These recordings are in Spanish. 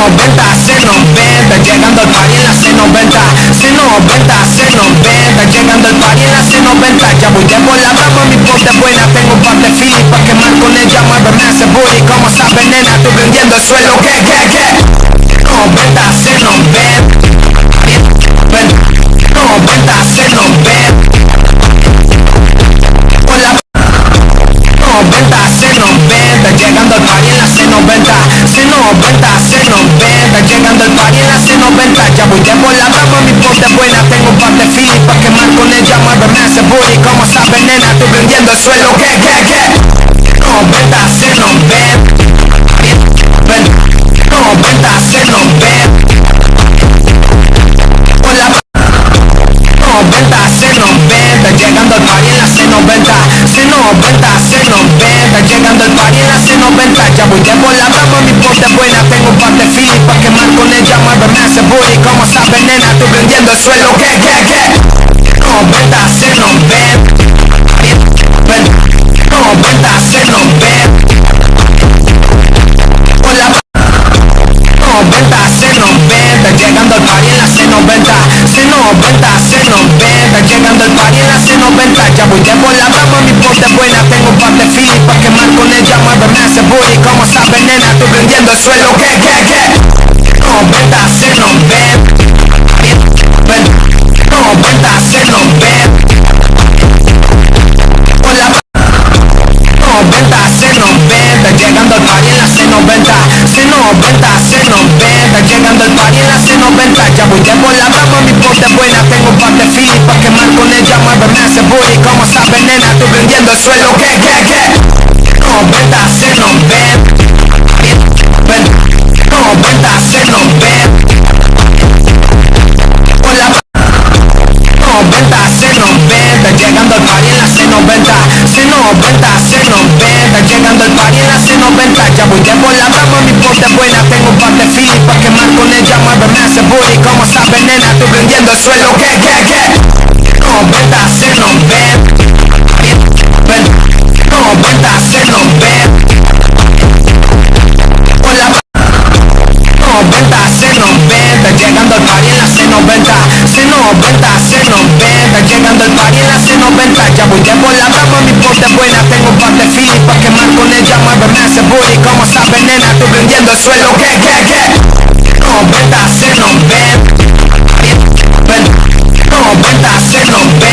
90, C90, llegando al party en la C90, C90, C90, llegando al party en la C90. Ya voy de volada, mami, ponte buena, tengo un par de feeling pa' quemar con ella, muéveme ese booty. Como sabes, nena, estoy prendiendo el suelo, que 90, C90, 90, C90, con la 90, C90, llegando al party en la C90, C90, C90, llegando al party en la C90. Ya voy de volada, mami, ponte buena, tengo un par de feeling pa' quemar con ella, muéveme ese booty. Como sabes, nena, estoy prendiendo el suelo, que 90, C90, 90, C90, con la 90, C90, llegando al party en la C90, C90, C90, llegando al party en la C90. Ya voy de volada, mami, ponte buena, tengo un par de feeling pa' quemar con ella, muéveme ese booty. Como sabes, nena, estoy prendiendo el suelo, que 90, C90, 90, C90, con la 90, C90, llegando al party en la C90, C90, C90, llegando al party en la C90. Ya voy de volada, mami, ponte buena, tengo un par de feeling pa' quemar con ella, muéveme ese booty. Como sabes, nena, estoy prendiendo el suelo, que 90, C90, 90, C90, con la 90, C90, llegando al party en la C90, C90, C90, llegando al party en la C90. Ya voy de volada, mami, ponte buena, tengo un par de feeling pa' quemar con ella, muéveme ese booty. Como sabes, nena, estoy prendiendo el suelo, que 90, C90, 90, C90, con la 90, C90, llegando al party en la C90, C90, C90, llegando al party en la C90. Ya voy de volada, mami, ponte buena, tengo un par de feeling pa' quemar con ella, muéveme ese booty. Como sabes, nena, estoy prendiendo el suelo, que 90, C90, 90, C90, con la 90, C90, llegando al party en la C90, C90, C90, llegando al party en la C90. Ya voy de volada, mami, ponte buena, tengo un par de feeling pa' quemar con ella, muéveme ese booty. Como sabes, nena, estoy prendiendo el suelo, que 90, C90, 90, C90,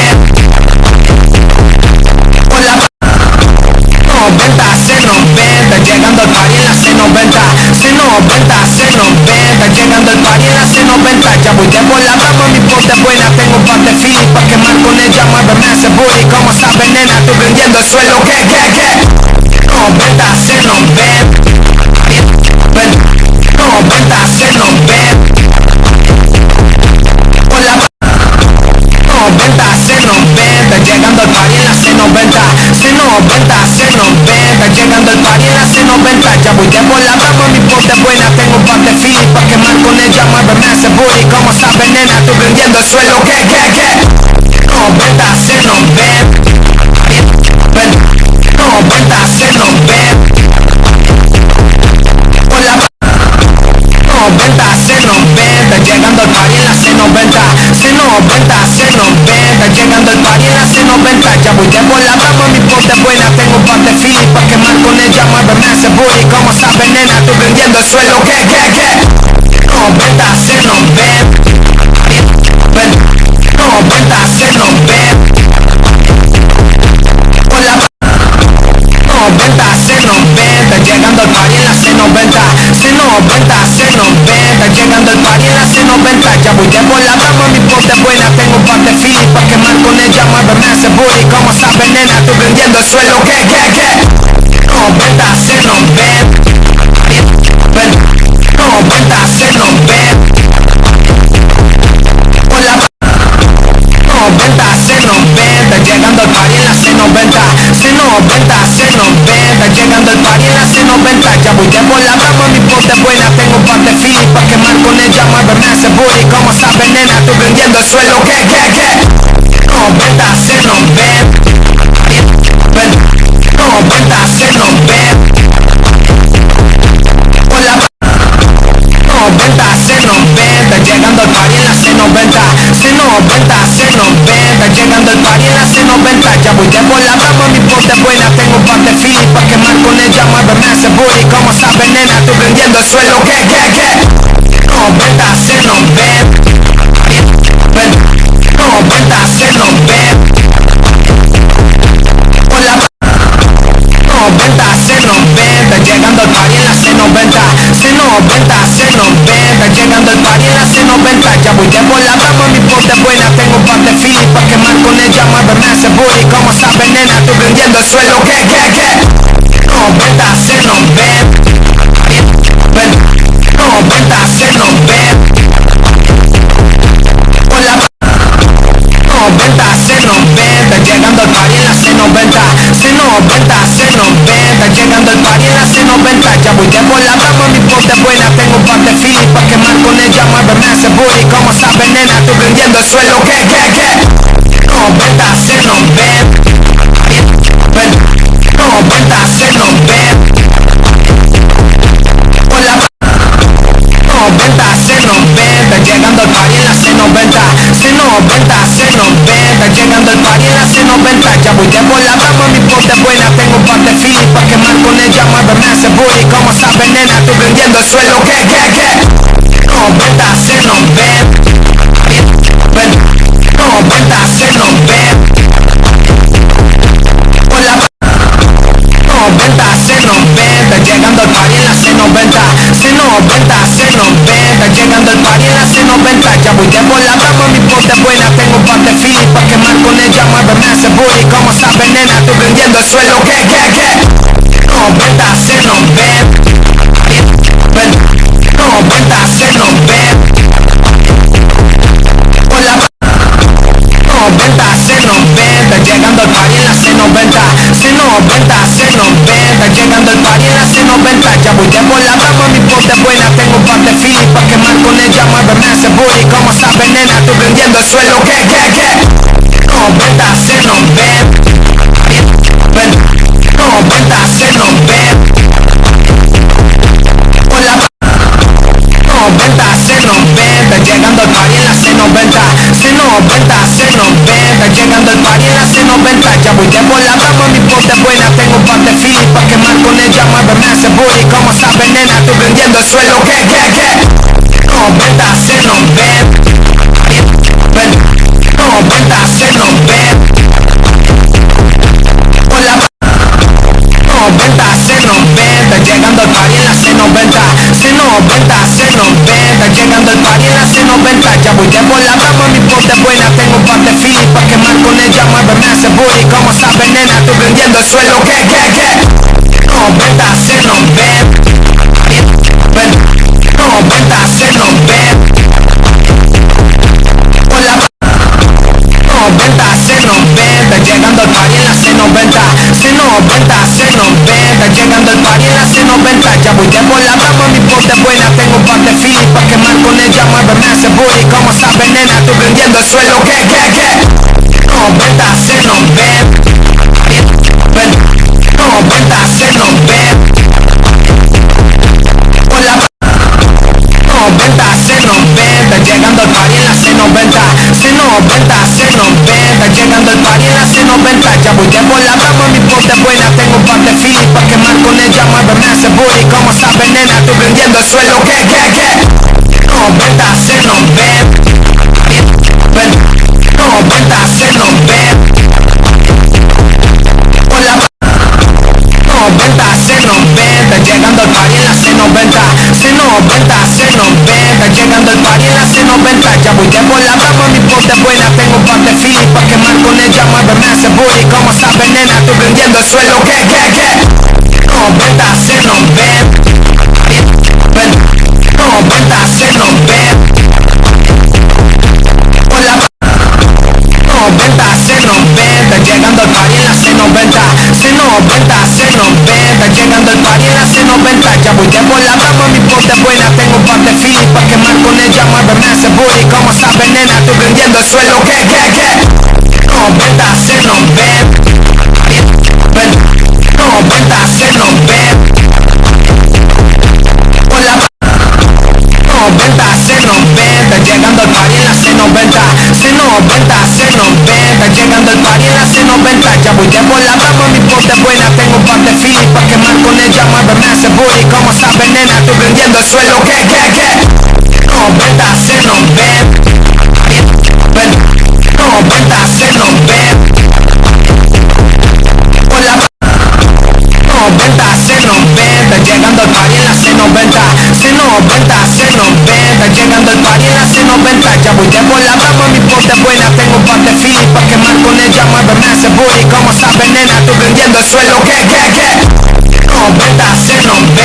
con la 90, C90, llegando al party en la C90, C90, C90, llegando al party en la C90. Ya voy de volada, mami, ponte buena, tengo un par de feeling pa' quemar con ella, muéveme ese booty. Como sabes, nena, estoy prendiendo el suelo, que 90, C90, 90, C90, con la 90, C90, llegando al party en la C90, C90, C90, llegando al party en la C90. Ya voy de volada, mami, ponte buena, tengo un par de feeling pa' quemar con ella, muéveme ese booty. Como sabes, nena, estoy prendiendo el suelo, que 90, C90, 90, C90, con la 90, C90, llegando al party en la C90, C90, C90, llegando al party en la C90. Ya voy de volada, mami, ponte buena, tengo un par de feeling pa' quemar con ella, muéveme ese booty. Como sabes, nena, estoy prendiendo el suelo, que 90, C90, 90, C90, con la 90, C90, llegando al party en la C90, C90, C90, llegando al party en la C90. Ya voy de volada, mami, ponte buena, tengo un par de feeling pa' quemar con ella, muéveme ese booty. Como sabes, nena, estoy prendiendo el suelo, que 90, C90, 90, C90, con la 90, C90, llegando al party en la C90, C90, C90, llegando al party en la C90. Ya voy de volada, mami, ponte buena, tengo un par de feeling pa' quemar con ella, muéveme ese booty. Como sabes, nena, estoy prendiendo el suelo, que 90, C90, 90, C90, con la 90, se 90, llegando el party en la C90. Ya voy de volada, mami, ponte buena. Tengo un par de filis pa' quemar con ella. Muéveme ese booty, como sabes, nena, tú prendiendo el suelo. ¿Qué? 90, se 90, 90, se 90. Por la 90, se 90, llegando al party en la C90. C90, se 90, llegando al party en la C90. Ya voy de volada, mami, ponte buena. Tengo un par de filis pa' quemar con ella. Muéveme ese booty, como sabes, nena, tú prendiendo el suelo. ¿Qué? 90, se 90, 90, se 90. Por la 90, se 90, llegando al party en la C90. C90, se 90, llegando al party en la C90. Ya voy de volada, mami, ponte buena. Tengo un par de filis pa' quemar con ella. Muéveme ese booty, como sabes, nena, tú prendiendo el suelo. ¿Qué? 90, se 90, 90, se 90. Por la 90, se 90, llegando al party en la C90. C90, se 90, llegando al party en la C90. Ya voy de volada, mami, ponte buena. Tengo un par de filis pa' quemar con ella. Muéveme ese booty, como sabes, nena, tú prendiendo el suelo. ¿Qué? 90, se 90, 90, se 90. Por la 90, se 90, llegando al party en la C90. C90, se 90, llegando al party en la C90. Ya voy de volada, mami, ponte buena. Tengo un par de filis pa' quemar con ella. Muéveme ese booty, como sabes, nena, tú prendiendo el suelo. ¿Qué? 90, se 90, 90, se 90. Por la 90, se 90, llegando al party en la C90. C90, se 90, llegando al party en la C90. Ya voy de volada, mami, ponte buena. Tengo un par de filis pa' quemar con ella. Muéveme ese booty, como sabes, nena, tú prendiendo el suelo. ¿Qué? 90, se 90, 90, se 90. Por la 90, se 90, llegando al party en la C90. C90, se 90, llegando al party en la C90. Ya voy de volada, mami, ponte buena. Tengo un par de filis pa' quemar con ella. Muéveme ese booty, como sabes, nena, tú prendiendo el suelo. ¿Qué? 90, se 90, 90, se 90. Por la 90, se 90, llegando al party en la C90. C90, se 90, llegando al party en la C90. Ya voy de volada, mami, ponte buena. Tengo un par de filis pa' quemar con ella. Muéveme ese booty, como sabes, nena, tú prendiendo el suelo. ¿Qué? 90, se 90, 90, se 90. Por la 90, se 90, llegando al party en la C90. C90, se 90, llegando al party en la C90. Ya voy de volada, mami, ponte buena. Tengo un par de filis pa' quemar con ella. Muéveme ese booty, como sabes, nena, tú prendiendo el suelo. ¿Qué? 90, se 90, 90, se 90. Por la 90, se 90, llegando al party en la C90. C90, se 90, llegando al party en la C90. Ya voy de volada, mami, ponte buena. Tengo un par de filis pa' quemar con ella. Muéveme ese booty, como sabes, nena, tú prendiendo el suelo. ¿Qué? 90, se 90, 90, se 90. Por la 90, se 90, llegando al party en la C90. C90, se 90, llegando al party en la C90. Ya voy de volada, mami, ponte buena. Tengo un par de filis pa' quemar con ella. Muéveme ese booty, como sabes, nena, tú prendiendo el suelo. ¿Qué? 90, se 90, 90, se 90. Por la 90, se 90, llegando al party en la C90. C90, se 90, llegando al party en la C90. Ya voy de volada, mami, ponte buena. Tengo un par de filis pa' quemar con ella. Muéveme ese booty, como sabes, nena, tú prendiendo el suelo. ¿Qué? 90, se 90, 90, se 90. Por la 90, se 90. 90, llegando al party en la C90, C90, C90, llegando al party en la C90. Ya voy de por la rama, mi pote buena, tengo un par de filis pa' quemar con ella, muéveme ese booty. Como sabes, nena, estoy prendiendo el suelo, que 90, C90, 90, C90. Por la 90, C90, llegando al party en la C90, C90, C90, llegando al party en la C90. Ya voy de por la rama, mi pote buena, tengo un par de filis pa' quemar con ella, muéveme ese booty. Como sabes, nena, estoy prendiendo el suelo, que 90, C90,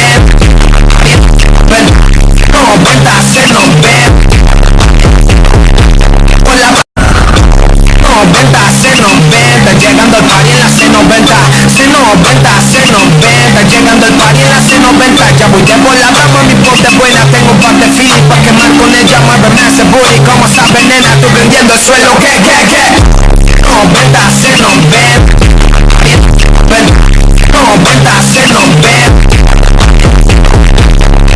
90, C90. Por la 90, C90, llegando al party en la C90, C90, C90, llegando al party en la C90. Ya voy de por la rama, mi pote buena, tengo un par de filis pa' quemar con ella, muéveme ese booty. Como sabes, nena, estoy prendiendo el suelo, que 90, C90, 90, C90.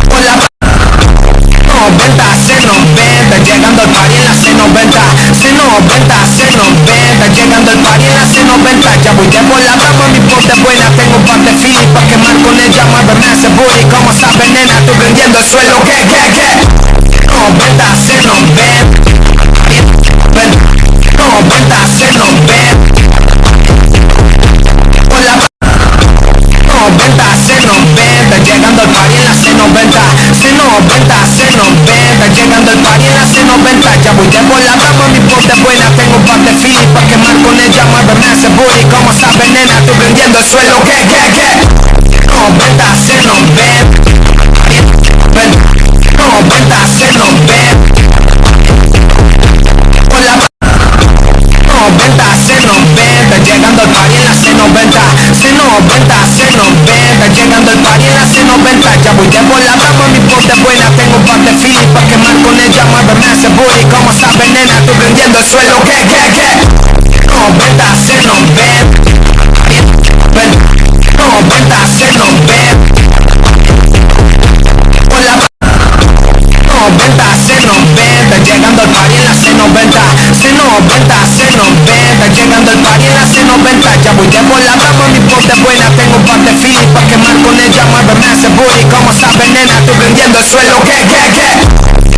Por la 90, C90, llegando al party en la C90, C90, C90, llegando al party en la C90. Ya voy de por la rama, mi pote buena, tengo un par de filis pa' quemar con ella, muéveme ese booty. Como sabes, nena, estoy prendiendo el suelo, que 90, C90, 90, C90. Por la 90, C90, llegando al party en la C90, C90, C90, llegando al party en la C90. Ya voy de por la rama, mi pote buena, tengo un par de filis pa' quemar con ella, muéveme ese booty. Como sabes, nena, estoy prendiendo el suelo, que 90, C90, 90, C90. Por la 90, C90, llegando al party en la C90, C90, C90, llegando al party en la C90. Ya voy de por la rama, mi pote buena, tengo un par de filis pa' quemar con ella, muéveme ese booty. Como sabes, nena, estoy prendiendo el suelo, que 90, C90, 90, C90. Por la 90, C90, llegando al party en la C90, C90, C90, llegando al party en la C90. Ya voy de por la rama, mi pote buena, tengo un par de filis pa' quemar con ella, muéveme ese booty. Como sabes, nena, estoy prendiendo el suelo, que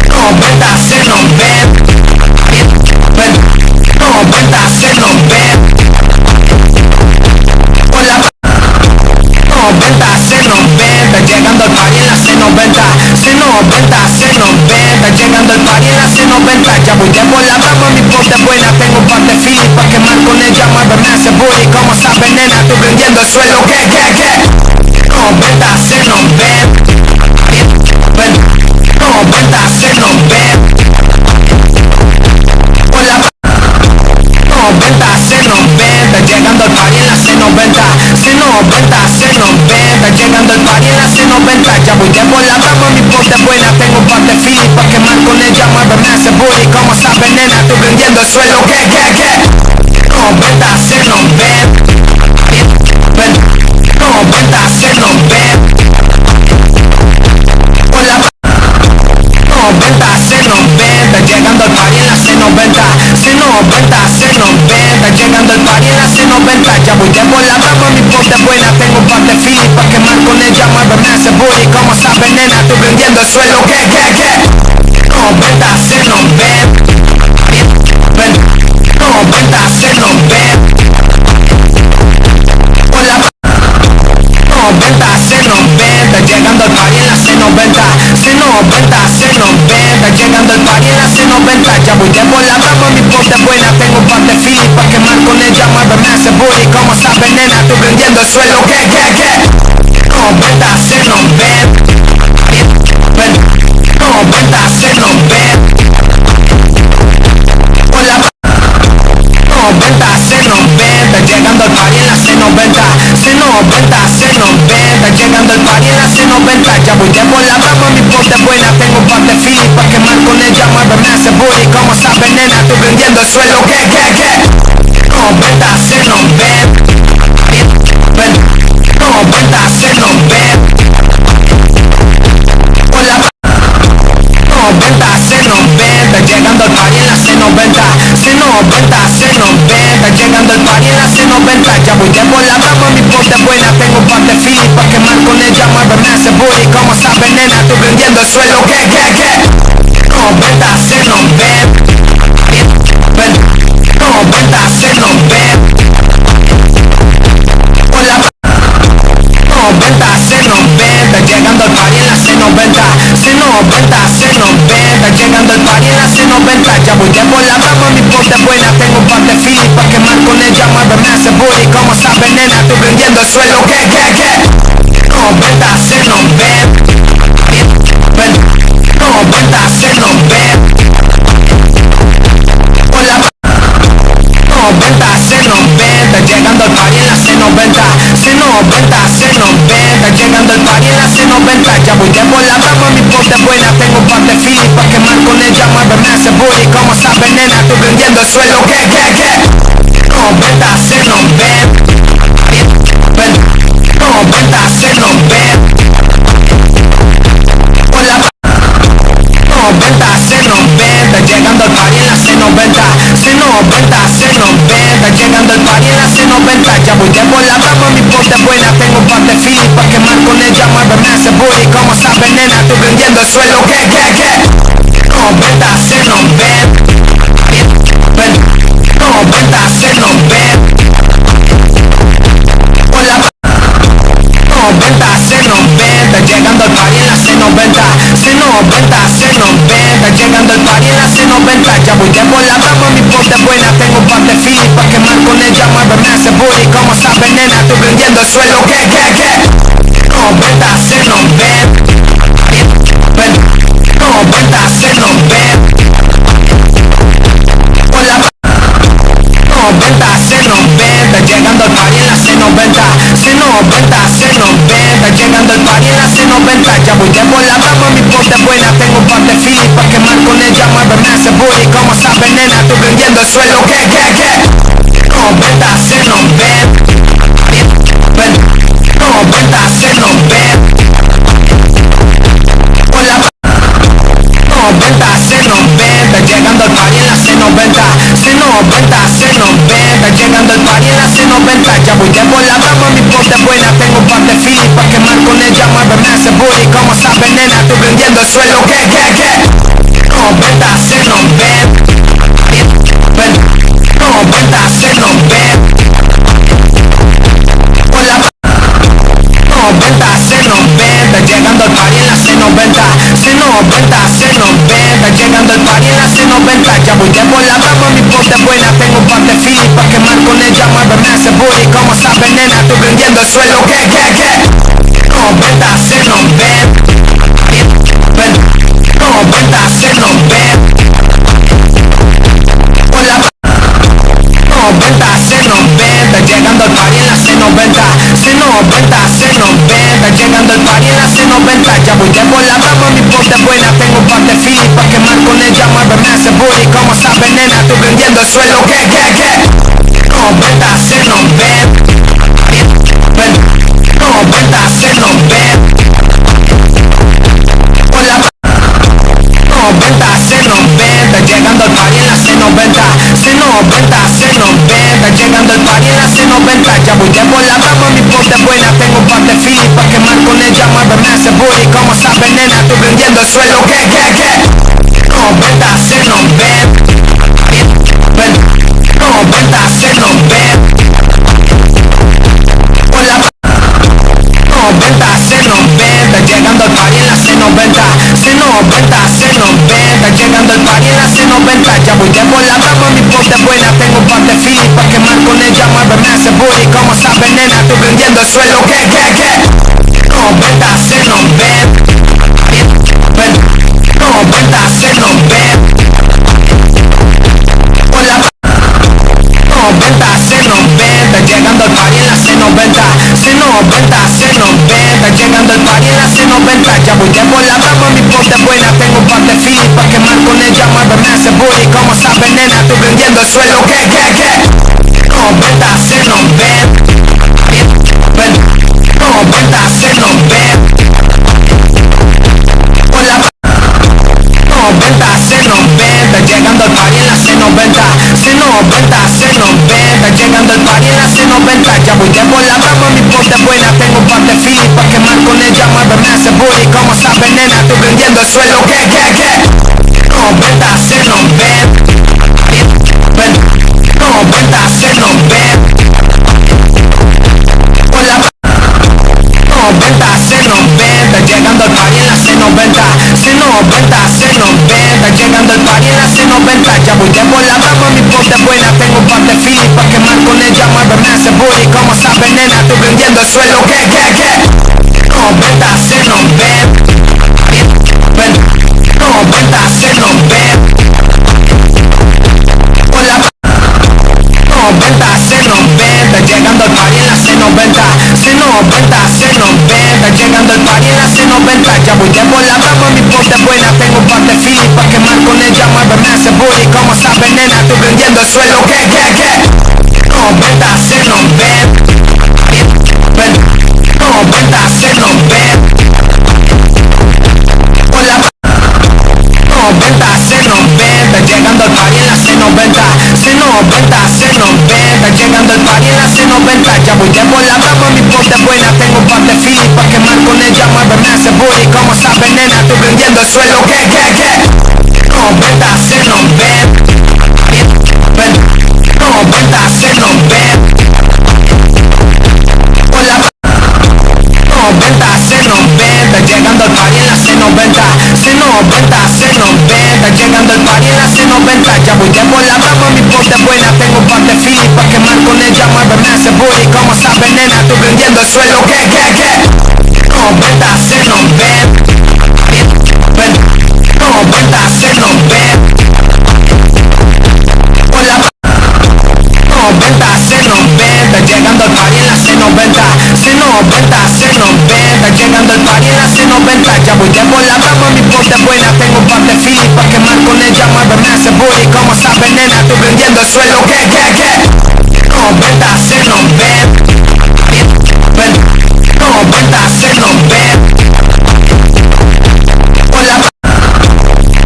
90, C90, 90, C90. Por la 90, C90, llegando al party en la C90, C90, C90, llegando al party en la C90. Ya voy de por la rama, mi pote buena, tengo un par de filis pa' quemar con ella, muéveme ese booty. Como sabes, nena, estoy prendiendo el suelo, que 90, C90, 90, C90. Por la 90, C90, llegando al party en la C90, C90, C90, llegando al party en la C90. Ya voy de por la rama, mi pote buena, tengo un par de filis pa' quemar con ella, muéveme ese booty. Como sabes, nena, estoy prendiendo el suelo, que 90, C90, 90, C90. Por la 90, C90, llegando al party en la C90, C90, C90, llegando al party en la C90. Ya voy de por la rama, mi pote buena, tengo un par de filis pa' quemar con ella, muéveme ese booty. Como sabes, nena, estoy prendiendo el suelo, que 90, C90, 90, C90. Por la 90, C90, llegando al party en la C90, C90, C90, llegando al party en la C90. Ya voy de por la rama, mi pote buena, tengo un par de filis pa' quemar con ella, muéveme ese booty. Como sabes, nena, estoy prendiendo el suelo, que 90, C90, 90, C90. Por la 90, C90, llegando al party en la C90, C90, C90, llegando al party en la C90. Ya voy de por la rama, mi pote buena, tengo un par de filis pa' quemar con ella, muéveme ese booty. Como sabes, nena, estoy prendiendo el suelo, que 90, C90, 90, C90. Por la 90, C90. tú prendiendo el suelo, que 90 se nos ve, 90 se nos ve, por la 90 se nos ve, está llegando el party en la C90, C90 se nos ve, está llegando el party en la C90, ya voy de por la rama, mi ponte buena, tengo un par de feeling pa' quemar con ella, muéveme ese booty, como sabes nena, tú prendiendo el suelo, que 90 se nos ve, 90 se nos ve, por la 90 se nos ve, está llegando el party en la C90, C90 se nos ve, está llegando el party en la C90, ya voy de por la rama, mi ponte buena, tengo un par de feeling pa' quemar con ella, muéveme ese booty, como sabes nena, tú prendiendo el suelo, que 90 se nos ve, 90 se nos ve, por la 90 se nos ve, está llegando el party en la C90, C90 se nos ve, está llegando el party en la C90, ya voy de por la rama, mi ponte buena, tengo un par de feeling pa' quemar con ella, muéveme ese booty, como sabes nena, tú prendiendo el suelo, que 90 se nos ve, 90 se nos ve, por la 90 se nos ve, está llegando el party en la C90, C90 se nos ve, está llegando el party en la C90, ya voy de por la rama, mi ponte buena, tengo un par de feeling pa' quemar con ella, muéveme ese booty, como sabes nena, tú prendiendo el suelo, que 90 se nos ve, 90 se nos ve, por la 90 se nos ve, está llegando el party en la C90, C90 se nos ve, está llegando el party en la C90, ya voy de por la rama, mi ponte buena, tengo un par de feeling pa' quemar con ella, muéveme ese booty, como sabes nena, tú prendiendo el suelo, que 90 se nos ve, 90 se nos ve, por la 90 se nos ve, está llegando el party en la C90, C90 se nos ve, está llegando el party en la C90, ya voy de por la rama, mi ponte buena, tengo un par de feeling pa' quemar con ella, muéveme ese booty, como sabes nena, tú prendiendo el suelo, que 90 se nos ve, 90 se nos ve, por la 90 se nos ve, está llegando el party en la C90, C90 se nos ve, está llegando el party en la C90, ya voy de por la rama, mi ponte buena, tengo un par de feeling pa' quemar con ella, muéveme ese booty, como sabes nena, tú prendiendo el suelo, que 90 se nos ve, 90 se nos ve, por la 90 se nos ve, está llegando el party en la C90, C90 se nos ve, está llegando el party en la C90, ya voy de por la rama, mi ponte buena, tengo un par de feeling pa' quemar con ella, muéveme ese booty, como sabes nena, tú prendiendo el suelo, que 90 se nos ve, 90 se nos ve, por la 90 se nos ve, está llegando el party en la C90, C90 se nos ve, está llegando el party en la C90, ya voy de por la rama, mi ponte buena, tengo un par de feeling pa' quemar con ella, muéveme ese booty, como sabes nena, tú prendiendo el suelo, que 90 se nos ve, 90 se nos ve, por la 90 se nos ve, está llegando el party en la C90, C90 se nos ve, está llegando el party en la C90, ya voy de por la rama, mi ponte buena, tengo un par de feeling pa' quemar con ella, muéveme ese booty, como sabes nena, tú prendiendo el suelo, que 90 se nos ve, 90 se nos ve, por la 90 se nos ve, está llegando el party en la C90, C90 se nos ve, está llegando el party en la C90, ya voy de por la rama, mi ponte buena, tengo un par de feeling pa' quemar con ella, muéveme ese booty, como sabes nena, tú prendiendo el suelo, que 90 se nos ve, 90 se nos ve, por la 90 se nos ve, está llegando el party en la C90, C90, C90, llegando el party en la C90. Ya voy de por la rama, mi ponte buena. Tengo un par de feeling pa' quemar con ella. Muéveme ese booty, como sabes nena, estoy prendiendo el suelo. ¿Qué? 90, C90, 90, C90. Por la 90, C90, llegando al party en la C90. C90, C90, llegando al party en la C90. Ya voy de por la rama, mi ponte buena. Tengo un par de feeling pa' quemar con ella. Muéveme ese booty, como sabes nena, estoy prendiendo el suelo. ¿Qué? 90, C90, 90, C90. Por la 90, C90, llegando al party en la C90. C90, C90, llegando al party en la C90. Ya voy de por la rama, mi ponte buena. Tengo un par de feeling pa' quemar con ella. Muéveme ese booty, como sabes nena, estoy prendiendo el suelo. ¿Qué? 90, C90, 90, C90. Por la 90, C90, llegando al party en la C90. C90, C90, llegando al party en la C90. Ya voy de por la rama, mi ponte buena. Tengo un par de feeling pa' quemar con ella. Muéveme ese booty, como sabes nena, estoy prendiendo el suelo. ¿Qué? 90, C90, 90, C90. Por la 90, C90, llegando al party en la C90. C90, C90, llegando al party en la C90. Ya voy de por la rama, mi ponte buena. Tengo un par de feeling pa' quemar con ella. Muéveme ese booty, como sabes nena, estoy prendiendo el suelo. ¿Qué? 90, C90, 90, C90. Por la 90, C90, llegando al party en la C90. C90, C90, llegando al party en la C90. Ya voy de por la rama, mi ponte buena. Tengo un par de feeling pa' quemar con ella. Muéveme ese booty, como sabes nena, estoy prendiendo el suelo. ¿Qué? 90, C90, 90, C90. Por la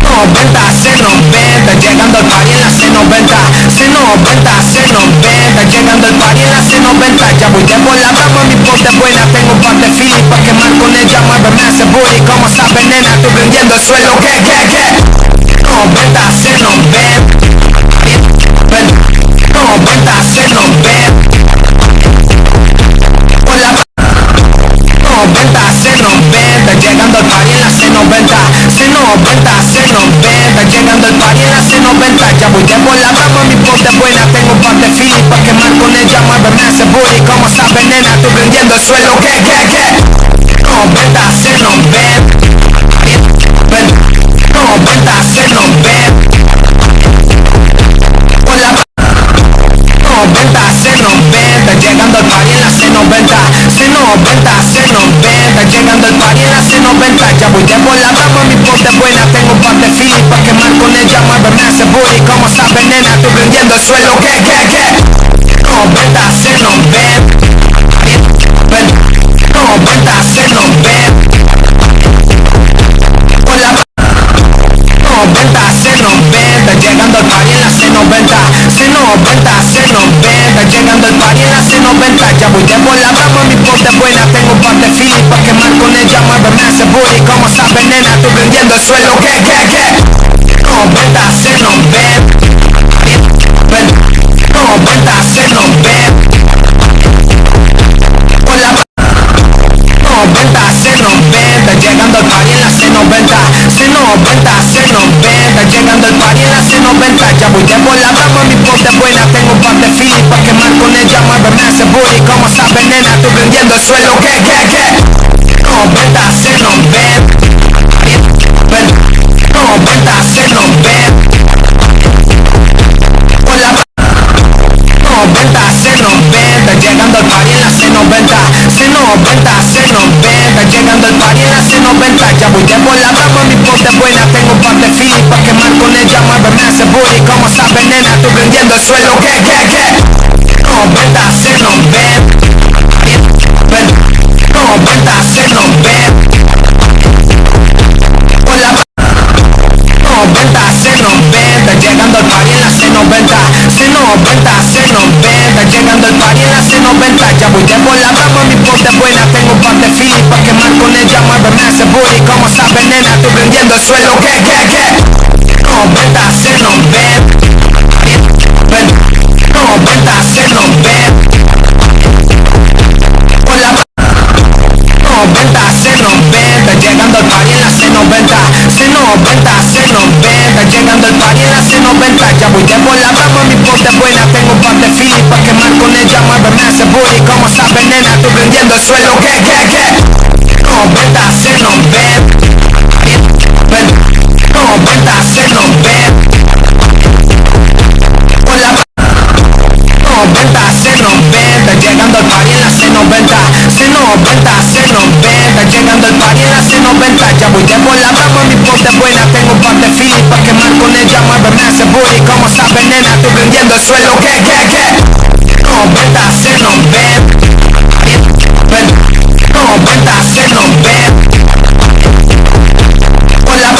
90, C90, llegando al party en la C90. C90, C90, llegando al party en la C90. Ya voy de por la rama, mi ponte buena. Tengo un par de feeling pa' quemar con ella. Muéveme ese booty, como sabes nena, estoy prendiendo el suelo. ¿Qué? 90, C90, 90, C90. Por la 90, C90, llegando al party en la C90. C90, C90, llegando al party en la C90. Ya voy de por la rama, mi ponte buena. Tengo un par de feeling pa' quemar con ella. Muéveme ese booty, como sabes nena, estoy prendiendo el suelo. ¿Qué? 90, C90, 90, C90. Por la 90, C90, llegando al party en la C90. C90, C90, llegando al party en la C90. Ya voy de por la rama, mi ponte buena. Tengo un par de feeling pa' quemar con ella. Muéveme ese booty, como sabes nena, estoy prendiendo el suelo. ¿Qué? 90, C90, 90, C90. Por la 90, C90, llegando al party en la C90. C90, C90, llegando al party en la C90. Ya voy de por la rama, mi ponte buena. Tengo un par de feeling pa' quemar con ella. Muéveme ese booty, como sabes nena, estoy prendiendo el suelo. ¿Qué? 90, C90, 90, C90. Por la 90, C90, llegando al party en la C90. C90, C90, llegando al party en la C90. Ya voy de por la rama, mi ponte buena. Tengo un par de feeling pa' quemar con ella. Muéveme ese booty, como sabes nena, estoy prendiendo el suelo. ¿Qué? 90, C90, 90, C90. Por la 90, C90, llegando al party en la C90. C90, C90, llegando al party en la C90. Ya voy de por la rama, mi ponte buena. Tengo un par de feeling pa' quemar con ella. Muéveme ese booty, como sabes nena, estoy prendiendo el suelo. ¿Qué? 90, C90, 90, C90. Por la 90, C90, llegando al party en la C90. C90, C90, llegando el party en la C90. Ya voy de por la rama, mi ponte buena. Tengo un par de feeling pa' quemar con ella. Muéveme ese booty, como sabes nena, estoy prendiendo el suelo. ¿Qué? 90, C90, 90, C90. Por la 90, C90, llegando al party en la C90. C90, C90, llegando al party en la C90. Ya voy de por la rama, mi ponte buena. Tengo un par de feeling pa' quemar con ella. Muéveme ese booty, como sabes nena, estoy prendiendo el suelo. ¿Qué? 90, C90, 90, C90. Por la 90, C90, llegando al party en la C90. C90, C90, llegando al party en la C90. Ya voy de por la rama, mi ponte buena. Tengo un par de feeling pa' quemar con ella. Muéveme ese booty, como sabes nena, estoy prendiendo el suelo. ¿Qué? 90, C90, 90, C90. Por la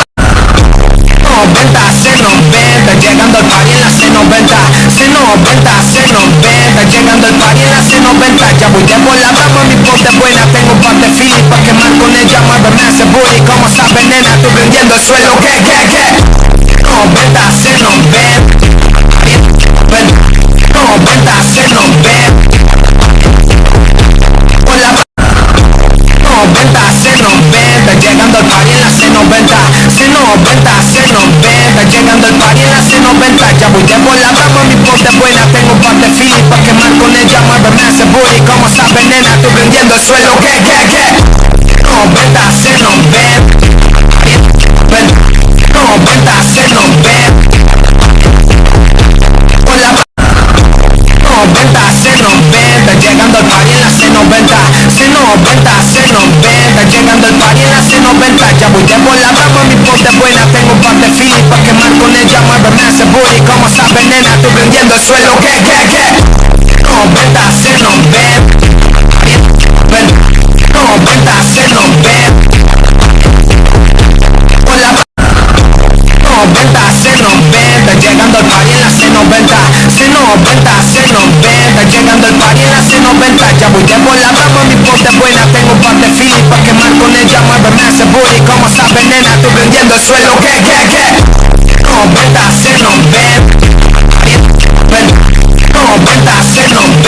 90, C90, llegando al party en la C90. C90, C90, llegando al party en la C90. Ya voy de por la rama, mi ponte buena. Tengo un par de feeling pa' quemar con ella. Muéveme ese booty, como sabes nena, estoy prendiendo el suelo. ¿Qué? 90, C90, 90, C90. Por la 90, C90, llegando al party en la C90. C90, C90, llegando al party en la C90. Ya voy de por la rama, mi ponte buena. Tengo un par de feeling pa' quemar con ella. Muéveme ese booty, como sabes nena, estoy prendiendo el suelo. ¿Qué? 90, C90, 90, C90. Por la 90, C90, llegando al party en la C90. C90, C90, llegando al party en la C90. Ya voy de por la rama, mi ponte buena. Tengo un par de feeling pa' quemar con ella. Muéveme ese booty, como sabes nena, estoy prendiendo el suelo. ¿Qué? 90, C90, 90, C90. Por la 90, C90, llegando al party en la C90. C90, C90, llegando al party en la C90. Ya voy de por la rama, mi ponte buena. Tengo un par de feeling pa' quemar con ella. Muéveme ese booty, como sabes nena, estoy prendiendo el suelo. ¿Qué? 90, C90, 90, C90.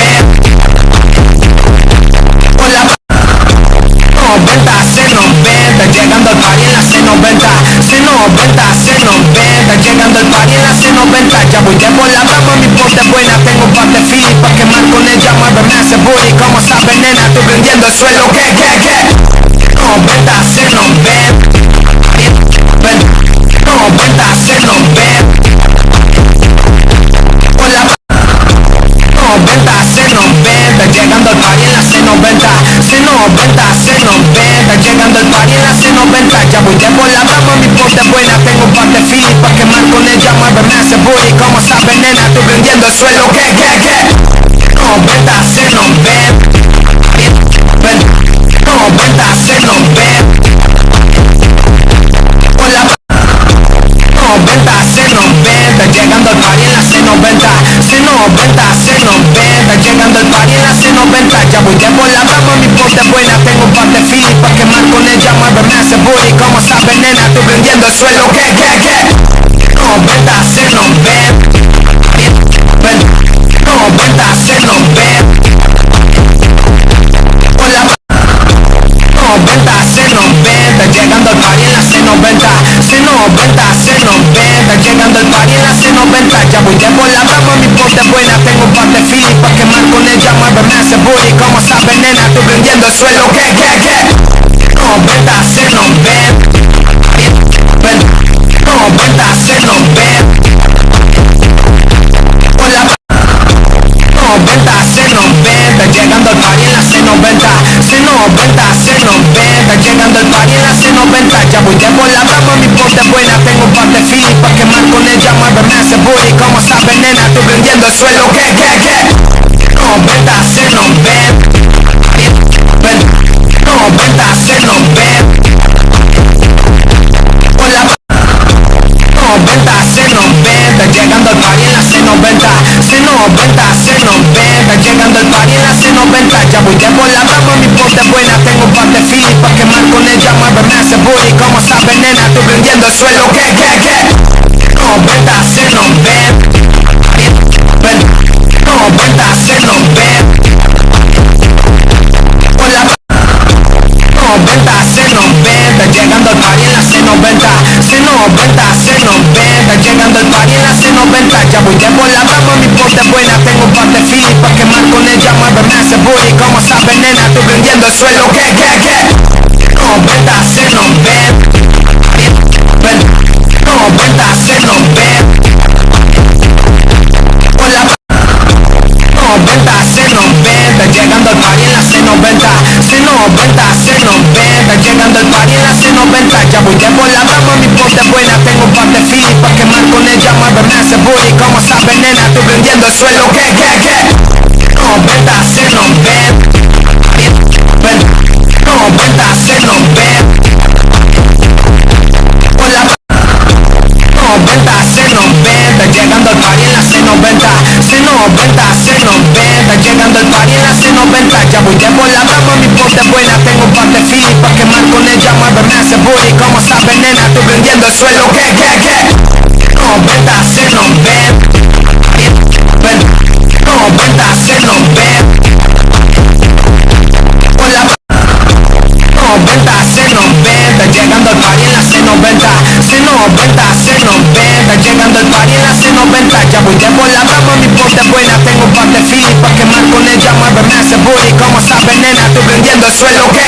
Por la 90, C90, llegando al party en la C90. C90, C90, llegando al party en la C90. Ya voy de por la rama, mi ponte buena. Tengo un par de feeling pa' quemar con ella. Muéveme ese booty, como sabes nena, estoy prendiendo el suelo. ¿Qué? 90, C90, 90, C90. Por la 90, C90, llegando al party en la C90. C90, C90, llegando al party en la C90. Ya voy de por la rama, mi ponte buena. Tengo un par de feeling pa' quemar con ella. Muéveme ese booty, como sabes nena, estoy prendiendo el suelo. ¿Qué? 90, C90, 90, C90. Por la 90, C90, llegando al party en la C90. C90, C90, llegando al party en la C90. Ya voy de por la rama, mi ponte buena. Tengo un par de feeling pa' quemar con ella. Muéveme ese booty, como sabes nena, estoy prendiendo el suelo. ¿Qué? 90, C90, 90, C90. Por la 90, C90, llegando al party en la C90. C90, C90, llegando al party en la C90. Ya voy de por la rama, mi ponte buena. Tengo un par de feeling pa' quemar con ella. Muéveme ese booty, como sabes nena, estoy prendiendo el suelo. ¿Qué? 90, C90, 90, C90. Por la 90, C90, llegando al party en la C90. C90, C90, llegando al party en la C90. Ya voy de por la rama, mi ponte buena. Tengo un par de feeling pa' quemar con ella. Muéveme ese booty, como sabes nena, estoy prendiendo el suelo. ¿Qué? 90, C90, 90, C90. Por la 90, C90, llegando llegando el party en la C90, C90, C90, llegando el party en la C90. Ya voy de por la rama, mi ponte buena, tengo un par de filis pa' quemar con ella, muéveme ese booty. Como sabes, nena, estoy prendiendo el suelo, que 90, C90, 90, C90. Por la 90, C90, llegando al party en la C90, C90, C90, llegando al party en la C90. Ya voy de por la rama, mi ponte buena, tengo un par de filis pa' quemar con ella, muéveme ese booty. Como sabes, nena, estoy prendiendo el suelo, que 90, C90, 90, C90. Por la 90, C90, llegando al party en la C90, C90, C90, llegando al party en la C90. Ya voy de por la rama, mi ponte buena, tengo un par de filis pa' quemar con ella, muéveme ese booty. Como sabes, nena, estoy prendiendo el suelo, que 90, C90, 90, C90. Por la 90, C90, llegando al party en la C90, C90, C90, llegando al party en la C90. Ya voy de por la rama, mi ponte buena, tengo un par de filis pa' quemar con ella, muéveme ese booty. Como sabes, nena, estoy prendiendo el suelo, que 90, C90, 90, C90. Por la 90, C90, llegando al party en la C90, C90, C90, llegando al party en la C90. Ya voy de por la rama, mi ponte buena, tengo un par de filis pa' quemar con ella, muéveme ese booty. Como sabes, nena, estoy prendiendo el suelo, que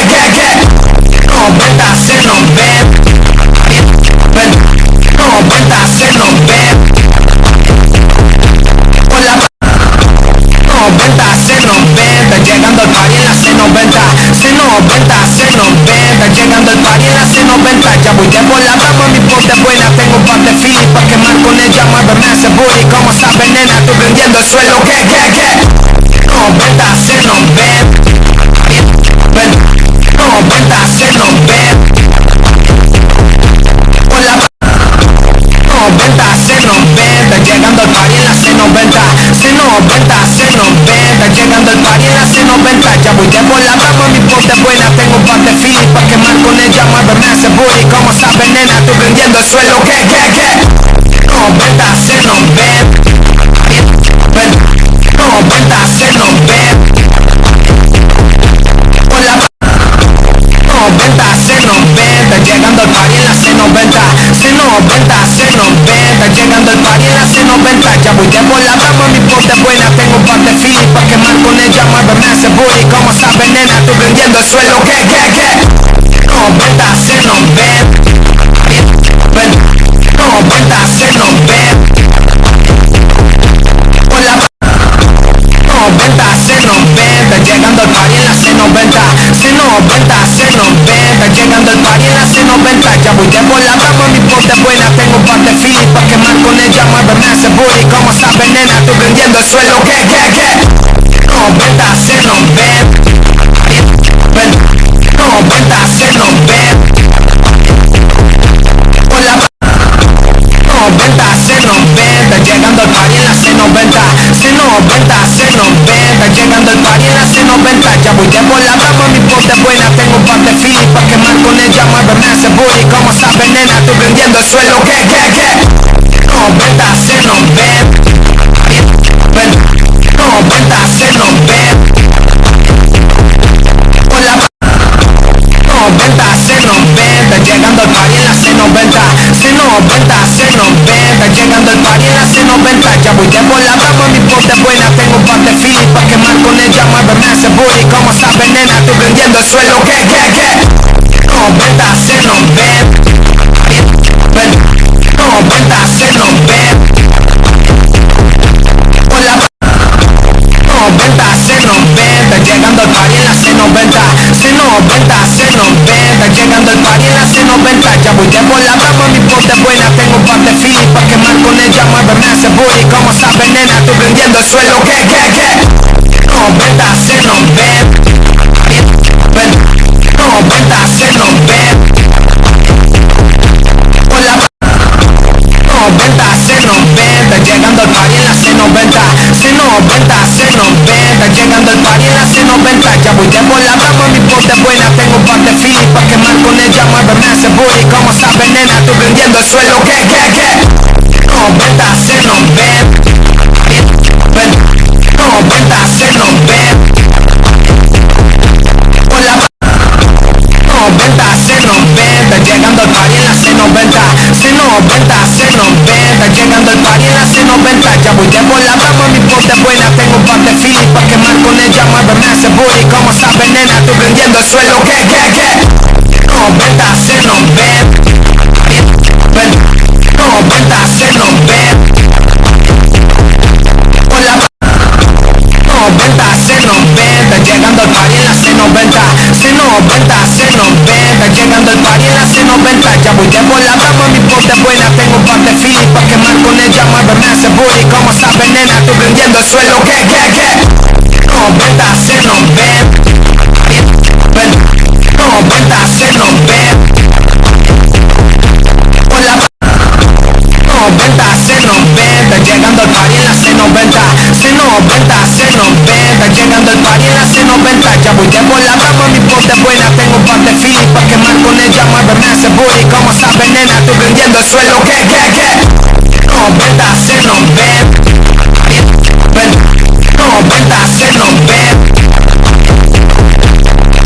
90, C90, 90, C90. Por la 90, C90, llegando al party en la C90, C90, C90, llegando al party en la C90. Ya voy de por la rama, mi ponte buena, tengo un par de filis pa' quemar con ella, muéveme ese booty. Como sabes, nena, estoy prendiendo el suelo, que 90, C90, 90, C90. Por la 90, C90, llegando al party en la C90, C90, C90, llegando al party en la C90. Ya voy de por la rama, mi ponte buena, tengo un par de filis pa' quemar con ella, muéveme ese booty. Como sabes, nena, estoy prendiendo el suelo, que 90, C90, 90, C90. Por la 90, C90, llegando al party en la C90, C90, C90, llegando al party en la C90. Ya voy de por la rama, mi ponte buena, tengo un par de filis pa' quemar con ella, muéveme ese booty. Como sabes, nena, estoy prendiendo el suelo, que 90, C90, 90, C90. Por la 90, C90, llegando al party en la C90, C90, C90, llegando al party en la C90. Ya voy de por la rama, mi ponte buena, tengo un par de filis pa' quemar con ella, muéveme ese booty. Como sabes, nena, estoy prendiendo el suelo, que 90, C90, 90, C90. Por la 90, C90, llegando al party en la C90, C90, C90, llegando al party en la C90. Ya voy de por la rama, mi ponte buena, tengo un par de filis pa' quemar con ella, muéveme ese booty. Como sabes, nena, estoy prendiendo el suelo, que 90, C90, 90, C90. Por la 90, C90, llegando al party en la C90, C90, C90, llegando al party en la C90. Ya voy de por la rama, mi ponte buena, tengo un par de filis pa' quemar con ella, muéveme ese booty. Como sabes, nena, estoy prendiendo el suelo, que 90, C90, 90, C90. Por la 90, C90, llegando al party en la C90, C90, C90, llegando al party en la C90. Ya voy de por la rama, mi ponte buena, tengo un par de filis pa' quemar con ella, muéveme ese booty. Como sabes, nena, estoy prendiendo el suelo, que 90, C90, 90, C90. Por la 90, C90, llegando party en la C90, C90, C90, llegando el party en la C90. Ya voy de por la rama, mi pote buena, tengo un par de feeling pa' quemar con ella, muéveme ese booty. Como sabes nena, estoy prendiendo el suelo, que 90, C90, 90, C90. Por la 90, C90, llegando al party en la C90, C90, C90, llegando al party en la C90. Ya voy de por la rama, mi pote buena, tengo un par de feeling pa' quemar con ella, muéveme ese booty. Como sabes nena, estoy prendiendo el suelo, que 90, C90, 90, C90. Por la 90, C90, llegando al party en la C90, C90, C90, llegando al party en la C90. Ya voy de por la rama, mi pote buena, tengo un par de feeling pa' quemar con ella, muéveme ese booty. Como sabes nena, estoy prendiendo el suelo, que 90, C90, 90, C90. Por la 90, C90, llegando al party en la C90, C90, C90, llegando al party en la C90. Ya voy de por la rama, mi pote buena, tengo un par de feeling pa' quemar con ella, muéveme ese booty. Como sabes nena, estoy prendiendo el suelo, que 90, C90, 90, C90.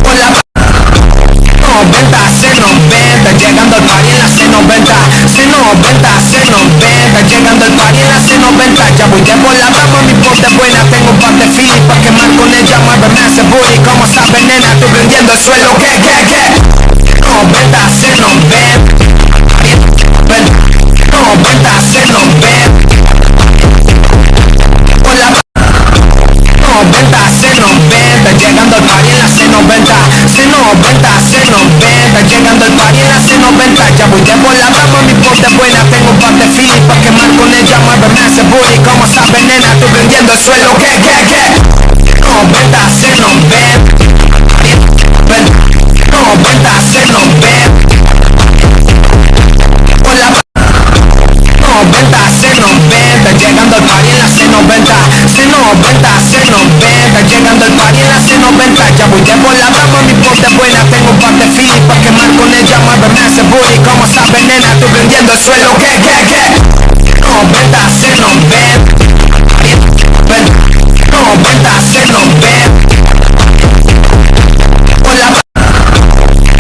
Por la 90, C90, llegando al party en la C90, C90, C90, llegando al party en la C90. Ya voy de por la rama, mi pote buena, tengo un par de feeling pa' quemar con ella, muéveme ese booty. Como sabes nena, estoy prendiendo el suelo, que 90, C90, 90, C90. Por la 90, C90, llegando al party en la C90, C90, C90, llegando al party en la C90. Ya voy de por la rama, mi pote buena, tengo un par de feeling pa' quemar con ella, muéveme ese booty. Como sabes nena, estoy prendiendo el suelo, que 90, C90, 90, C90. Por la 90, C90, llegando al party en la C90, C90, C90, llegando al party en la C90. Ya voy de por la rama, mi pote buena, tengo un par de feeling pa' quemar con ella, muéveme ese booty. Como sabes nena, estoy prendiendo el suelo, que 90, C90, 90, C90. Por la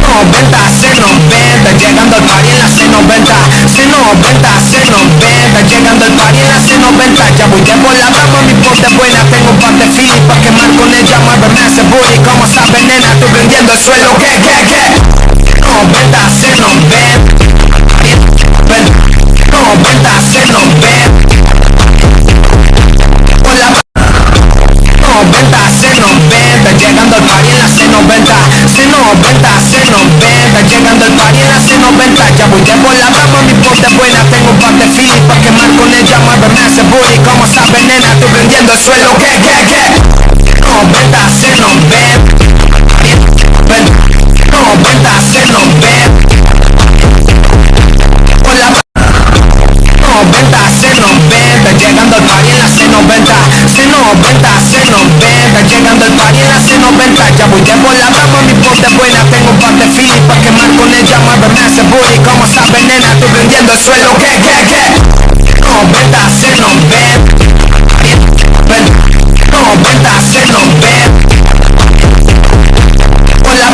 90, C90, llegando al party en la C90, C90, C90, llegando al party en la C90. Ya voy de por la rama, mi pote buena, tengo un par de feeling pa' quemar con ella, muéveme ese booty. Como sabes nena, estoy prendiendo el suelo, que 90, C90, 90, C90. Por la 90, C90, llegando al party en la C90, C90, C90, llegando al party en la C90. Ya voy de por la rama, mi pote buena, tengo un par de feeling pa' quemar con ella, muéveme ese booty. Como sabes nena, estoy prendiendo el suelo, que 90, C90, 90, C90. Por la 90, C90, llegando al party en la C90, C90, C90, llegando al party en la C90. Ya voy de por la rama, mi pote buena, tengo un par de feeling pa' quemar con ella, muéveme ese booty. Como sabes nena, estoy prendiendo el suelo, que 90, C90, 90, C90. Por la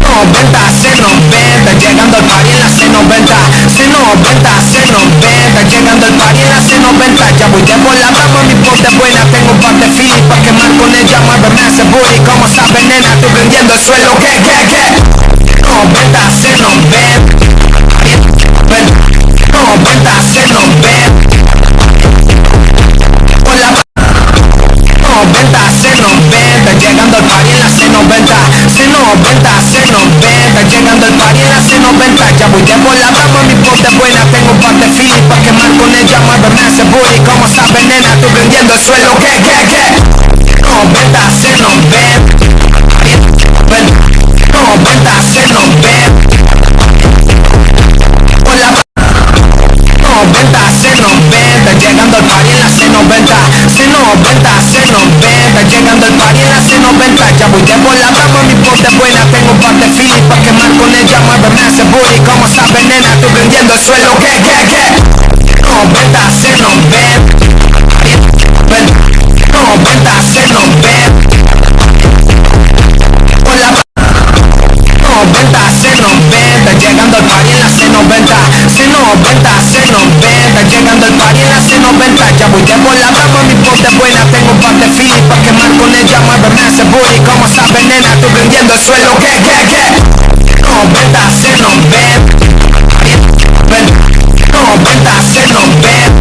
90, C90, llegando al party en la C90, C90, C90, llegando al party en la C90. Ya voy de por la rama, mi pote buena, tengo un par de feeling pa' quemar con ella, muéveme ese booty. Como sabes nena, estoy prendiendo el suelo, que 90, C90, 90, C90. Por la 90, C90, llegando al party en la C90, C90, C90, llegando al party en la C90. Ya voy de por la rama, mi pote buena, tengo un par de feeling pa' quemar con ella, muéveme ese booty. Como sabes nena, estoy prendiendo el suelo, que 90, C90, 90, C90. de Philly pa' quemar con ella, muéveme ese booty. Como sabes, nena, estoy prendiendo el suelo. Que no, vente a hacernos ver. No, vente a hacernos ver. Por la no, vente a hacernos ver. Está llegando el party en la C90. Si no, vente a hacernos ver. Está llegando el party en la C90. Ya voy de por la rama, mi ponte buena. Tengo un par de Philly pa' quemar con ella, muéveme ese booty. Como sabes, nena, estoy prendiendo el suelo. Que no, vente a hacernos ver. No, vente a hacernos ver.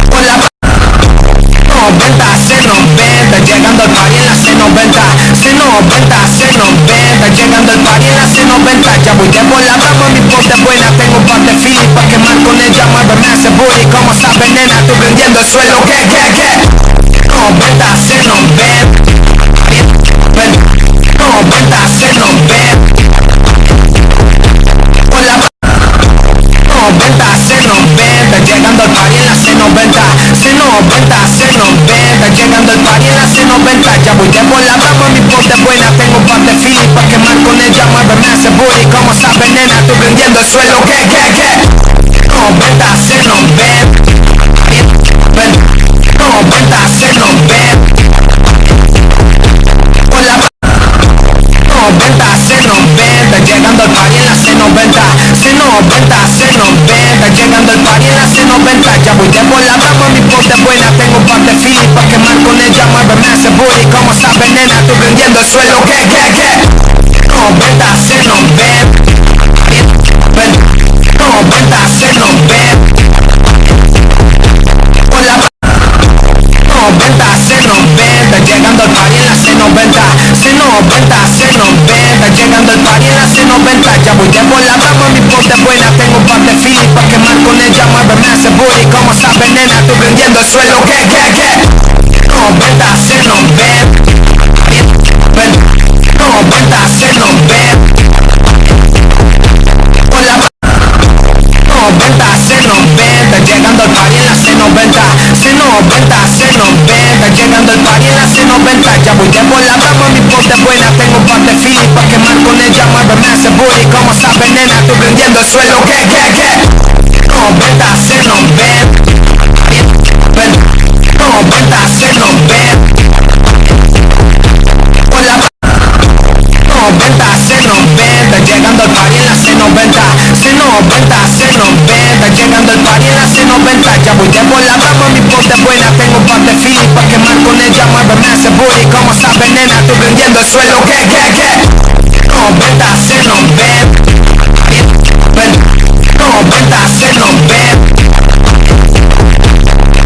Por la no, vente a hacernos ver. Está llegando el party en la C90. Si no, vente a hacernos ver. Está llegando el party en la C90. Ya voy de por la rama, mi ponte buena. Tengo un par de Philly pa' quemar con ella, muéveme ese booty. Como sabes, nena, estoy prendiendo el suelo. Que no, vente a hacernos ver. No, vente a hacernos ver. Por la no, vente a hacernos ver. Está llegando el party en la C90. Si no, vente a hacernos ver. Está llegando el party en la C90. Ya voy de por la rama, mi ponte buena. Tengo un par de Philly pa' quemar con ella, muéveme ese booty. Como sabes, nena, estoy prendiendo el suelo. Que no, vente a hacernos ver. No, vente a hacernos ver. Por la no, vente a hacernos ver. Está llegando el party en la C90. Si no, vente a hacernos ver. Está llegando el party en la C90. Ya voy de por la rama, mi ponte buena. Tengo un par de Philly pa' quemar con ella, muéveme ese booty. Como sabes, nena, estoy prendiendo el suelo. Que no, vente a hacernos ver. No, vente a hacernos ver. Por la no, vente a hacernos ver. Está llegando el party en la C90. Si no, vente a hacernos ver. Está llegando el party en la C90. Ya voy de por la rama, mi ponte buena. Tengo un par de Philly pa' quemar con ella, muéveme ese booty. Como sabes, nena, estoy prendiendo el suelo. Que no, vente a hacernos ver. No, vente a hacernos ver. Por la no, vente a hacernos ver. Está llegando el party en la C90. Si no, vente a hacernos ver. Está llegando el party en la C90. Ya voy de por la rama, mi ponte buena. Tengo un par de Philly pa' quemar con ella, muéveme ese booty. Como sabes, nena, estoy prendiendo el suelo. Que no, vente a hacernos ver. No, vente a hacernos ver. Por la no, vente a hacernos ver. Está llegando el party en la C90. Si no, vente a hacernos ver. Está llegando el party en la C90. Ya voy de por la rama, mi ponte buena. Tengo un par de Philly pa' quemar con ella, muéveme ese booty. Como sabes, nena, estoy prendiendo el suelo. Que no, vente a hacernos ver. No, vente a hacernos ver.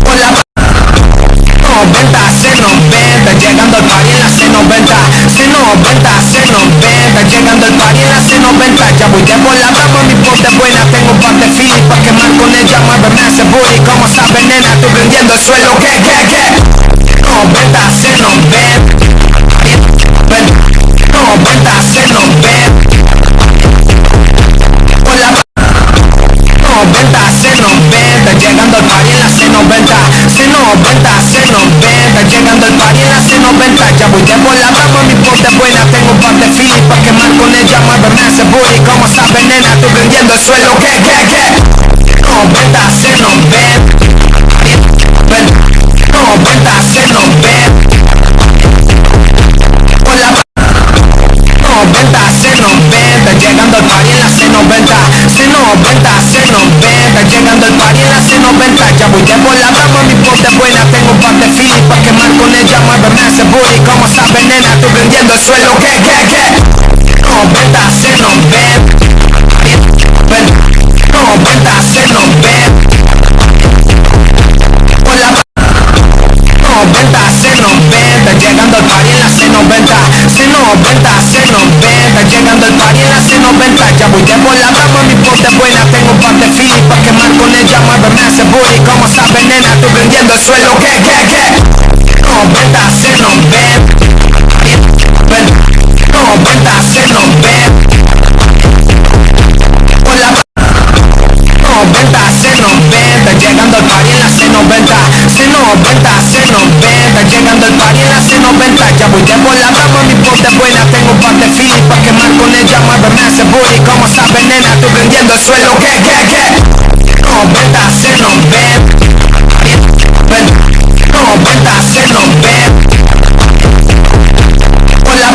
Por la no, vente a hacernos ver. Está llegando el party en la C90. Si no, vente a hacernos ver. Está llegando el party en la C90. Ya voy de por la rama, mi ponte buena. Tengo un par de Philly pa' quemar con ella, muéveme ese booty. Como sabes, nena, estoy prendiendo el suelo. Que no, vente a hacernos ver. No, vente a hacernos ver. Por la no, vente a hacernos ver. Está llegando el party en la C90. Si no, vente a hacernos ver. Está llegando el party en la C90. Ya voy de por la rama, mi ponte buena. Tengo un par de Philly pa' quemar con ella, muéveme ese booty. Como sabes, nena, estoy prendiendo el suelo. Que no, vente a hacernos ver. No, vente a hacernos ver. Por la no, vente a hacernos ver. Está llegando el party en la C90. Si no, vente a hacernos ver. Está llegando el party en la C90. Ya voy de por la rama, mi ponte buena. Tengo un par de Philly pa' quemar con ella, muéveme ese booty. Como sabes, nena, estoy prendiendo el suelo. Que no, vente a hacernos ver. No, vente a hacernos ver. Por la no, vente a hacernos ver. Está llegando el party en la C90. Si no, vente a hacernos ver. Está llegando el party en la C90. Ya voy de por la rama, mi ponte buena. Tengo un par de Philly pa' quemar con ella, muéveme ese booty. Como sabes, nena, estoy prendiendo el suelo. Que no, vente a hacernos ver. No, vente a hacernos ver. Por la no, vente a hacernos ver. Está llegando el party en la C90. Si no, vente a hacernos ver. Está llegando el party en la C90. Ya voy de por la rama, mi ponte buena. Tengo un par de de fili pa' quemar con ella, muéveme ese booty. Como sabes, nena, estoy prendiendo el suelo. Que no, vente a hacernos ver. No, vente a hacernos ver. Por la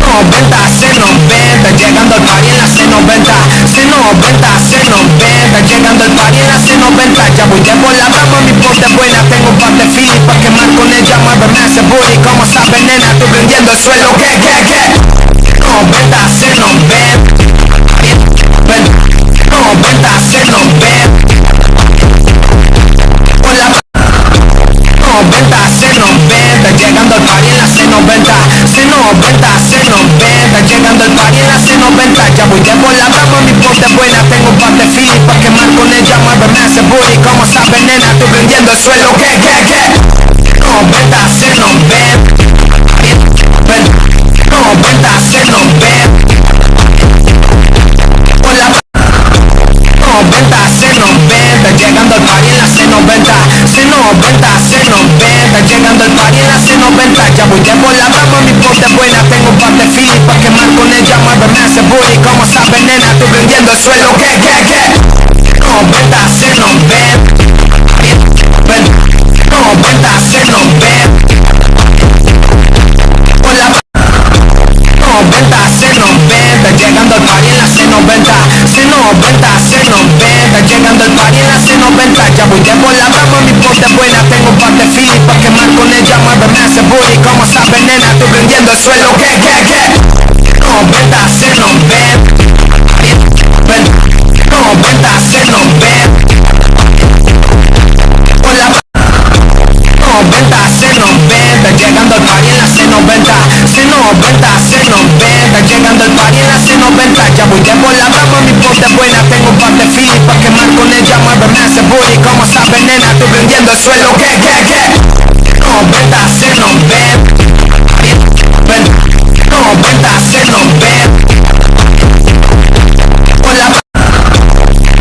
no, vente a hacernos ver. Está llegando el party en la C90. Si no, vente a hacernos ver. Está llegando el party en la C90. Ya voy de por la rama, mi pote buena. Tengo un par de fili pa' quemar con ella, muéveme ese booty. Como sabes, nena, estoy prendiendo el suelo. Que no, vente a hacernos ver. No, vente a hacernos ver. Por la no, vente a hacernos ver. Está llegando el party en la C90. Si no, vente a hacernos ver. Está llegando el party en la C90. Ya voy de por la rama, mi pote buena. Tengo un par de fili pa' quemar con ella, muéveme ese booty. Como sabes, nena, estoy prendiendo el suelo. Que no, vente a hacernos ver. No, vente a hacernos ver. Por la no, vente a hacernos ver. Está llegando el party en la C90. Si no, vente a hacernos ver. Está llegando el party en la C90. Ya voy de por la rama, mi pote buena. Tengo un par de fili pa' quemar con ella, muéveme ese booty. Como sabes, nena, estoy prendiendo el suelo. Que no, vente a hacernos ver. No, vente a hacernos ver. Por la no, vente a hacernos ver. Está llegando el party en la C90. Si no, vente a hacernos ver. Está llegando el party en la C90. Ya voy de por la rama, mi pote buena. Tengo un par de fili pa' quemar con ella, muéveme ese booty. Como sabes, nena, estoy prendiendo el suelo. Que no, vente a hacernos ver. No, vente a hacernos ver. Por la no, vente a hacernos ver. Está llegando el party en la C90. Si no, vente a hacernos ver. Está llegando el party en la C90. Ya voy de por la rama, mi pote buena. Tengo un par de fili pa' quemar con ella, muéveme ese booty. Como sabes, nena, estoy prendiendo el suelo. Que no, vente a hacernos ver. No, vente a hacernos ver. Por la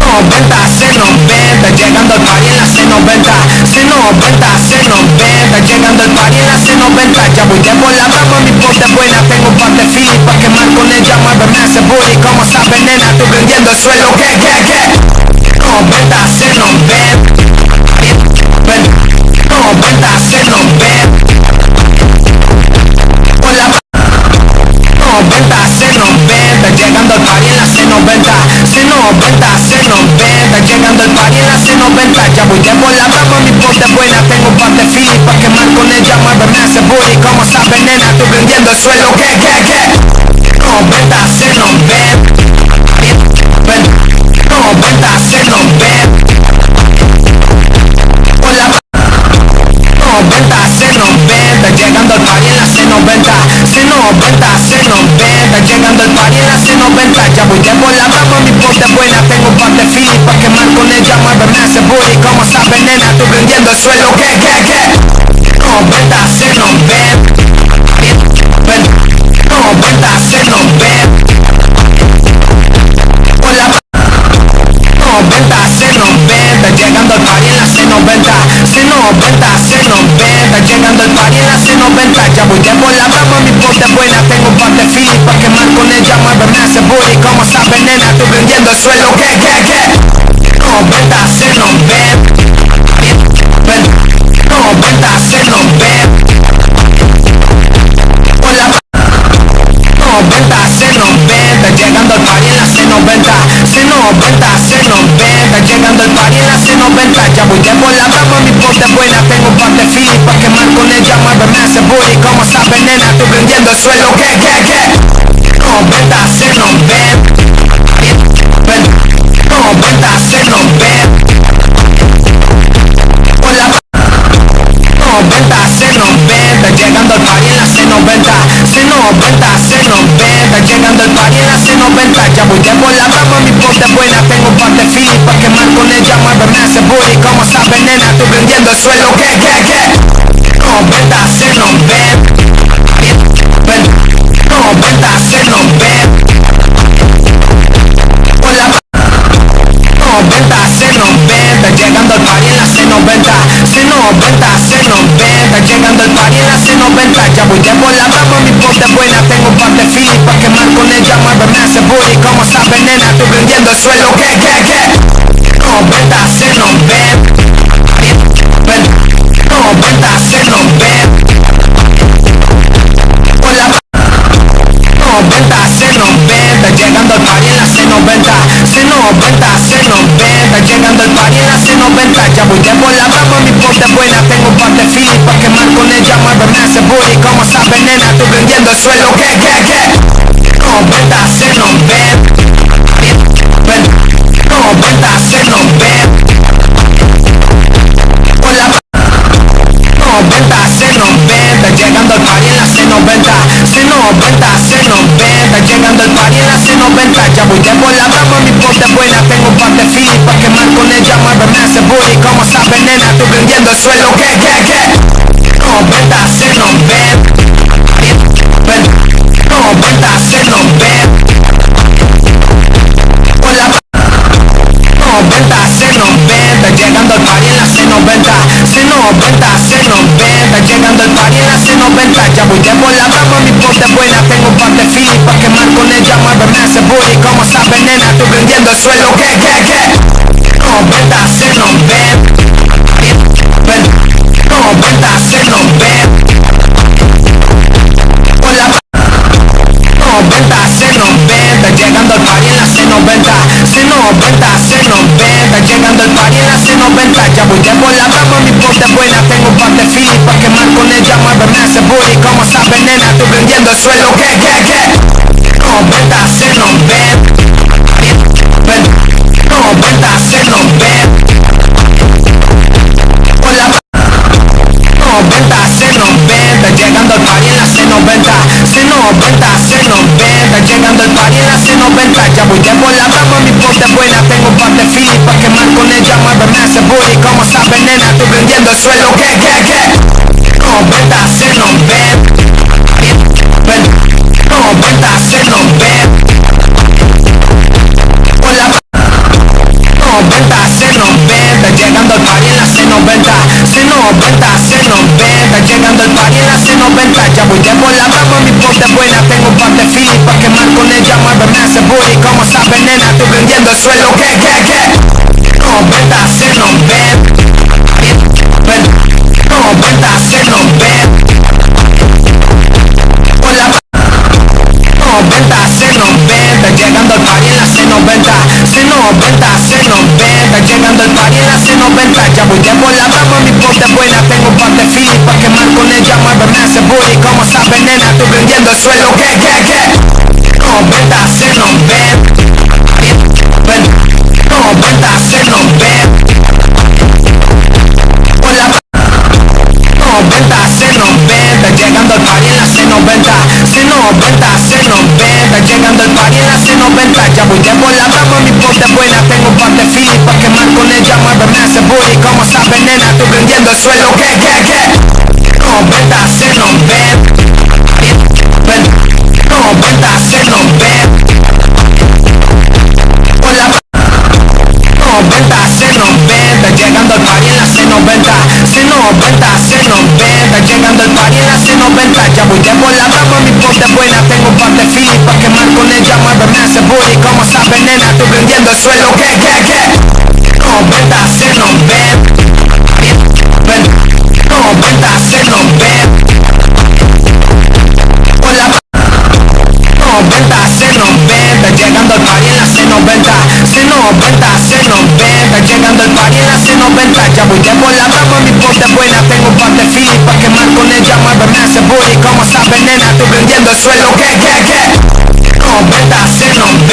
no, vente a hacernos ver. Está llegando el party en la C90. Si no, vente a hacernos ver. Está llegando el party en la C90. Ya voy de por la rama, mi pote buena. Tengo un par de fili pa' quemar con ella, muéveme ese booty. Como sabes, nena, estoy prendiendo el suelo. Que no, vente a hacernos ver. No, vente a hacernos ver. Por la no, vente a hacernos ver. Está llegando el party en la C90. Si no, vente a hacernos ver. Está llegando el party en la C90. Ya voy de por la rama, mi pote buena. Tengo un par de fili pa' quemar con ella, muéveme ese booty. Como sabes, nena, estoy prendiendo el suelo. Que no, vente a hacernos ver. No, vente a hacernos ver. Por la no, vente a hacernos ver. Está llegando el party en la C90. Si no, vente a hacernos ver. Está llegando el party en la C90. Ya voy de por la rama, mi pote buena. Tengo un par de fili pa' quemar con ella, muéveme ese booty. Como sabes, nena, estoy prendiendo el suelo. Que no, vente a hacernos ver. No, vente a hacernos ver. Por la no, vente a hacernos ver. Está llegando el party en la C90. Si no, vente a hacernos ver. Está llegando el party en la C90. Ya voy de por la rama, mi pote buena. Tengo un par de fili pa' quemar con ella, muéveme ese booty. Como sabes, nena, estoy prendiendo el suelo. Que no, vente a hacernos ver. No, vente a hacernos ver. Por la no, vente a hacernos ver. Está llegando el party en la C90. Si no, vente a hacernos ver. Está llegando el party en la C90. Ya voy de por la rama, mi pote buena. Tengo un par de fili pa' quemar con ella, muéveme ese booty. Como sabes, nena, estoy prendiendo el suelo. Que no, vente a hacernos ver. No, vente a hacernos ver. Por la no, vente a hacernos ver. Está llegando el party en la C90. Si no, vente a hacernos ver. Está llegando el party en la C90. Ya voy de por la rama, mi pote buena. Tengo un par de fili pa' quemar con ella, muéveme ese booty. Como sabes, nena, estoy prendiendo el suelo. Que no, vente a hacernos ver. No, vente a hacernos ver. Por la no, vente a hacernos ver. 90, llegando al party en la C90, C90, C90, llegando al party en la C90. Ya voy de por la rama, mi ponte buena, tengo un par de feeling pa' quemar con ella, muéveme ese booty. Como sabes nena, estoy prendiendo el suelo, que 90, C90, 90, C90. Por la 90, C90, llegando al party en la C90, C90, C90, llegando al party en la C90. Ya voy de por la rama, mi ponte buena, tengo un par de feeling pa' quemar con ella, muéveme ese booty. Como sabes nena, estoy prendiendo el suelo, que 90, C90, 90, C90. Por la 90, C90, llegando al party en la C90, C90, C90, llegando al party en la C90. Ya voy de por la rama, mi ponte buena, tengo un par de feeling pa' quemar con ella, muéveme ese booty. Como sabes nena, estoy prendiendo el suelo, que 90, C90, 90, C90. Por la 90, C90, llegando al party en la C90, C90, C90, llegando al party en la C90. Ya voy de por la rama, mi ponte buena, tengo un par de feeling pa' quemar con ella, muéveme ese booty. Como sabes nena, estoy prendiendo el suelo, que 90, C90, 90, C90. Por la 90, C90, llegando al party en la C90, C90, C90, llegando al party en la C90. Ya voy de por la rama, mi ponte buena, tengo un par de feeling pa' quemar con ella, muéveme ese booty. Como sabes nena, estoy prendiendo el suelo, que 90, C90, 90, C90. Por la 90, C90, llegando al party en la C90, C90, C90, llegando al party en la C90. Ya voy de por la rama, mi ponte buena, tengo un par de feeling pa' quemar con ella, muéveme ese booty. Como sabes nena, estoy prendiendo el suelo, que 90, C90, 90, C90. Por la 90, C90, llegando al party en la C90, C90, C90, llegando al party en la C90. Ya voy de por la rama, mi ponte buena, tengo un par de feeling pa' quemar con ella, muéveme ese booty. Como sabes nena, estoy prendiendo el suelo, que 90, C90, 90, C90. Por la 90, C90, llegando al party en la C90, C90, C90, llegando al party en la C90. Ya voy de por la rama, mi ponte buena, tengo un par de feeling pa' quemar con ella, muéveme ese booty. Como sabes nena, estoy prendiendo el suelo, que 90, C90, 90, C90. Por la 90, C90, llegando al party en la C90, C90, C90, llegando al party en la C90. Ya voy de por la rama, mi ponte buena, tengo un par de feeling pa' quemar con ella, muéveme ese booty. Como sabes nena, estoy prendiendo el suelo, que 90, C90, 90, C90. Por la 90, C90, llegando al party en la C90, C90, C90, llegando al party en la C90. Ya voy de por la rama, mi ponte buena, tengo un par de feeling pa' quemar con ella, muéveme ese booty. Como sabes nena, estoy prendiendo el suelo, que 90, C90, 90, C90. Por la 90, C90, llegando al party en la C90, C90, C90, llegando al party en la C90. Ya voy de por la rama, mi ponte buena, tengo un par de feeling pa' quemar con ella, muéveme ese booty. Como sabes nena, estoy prendiendo el suelo, que 90, C90,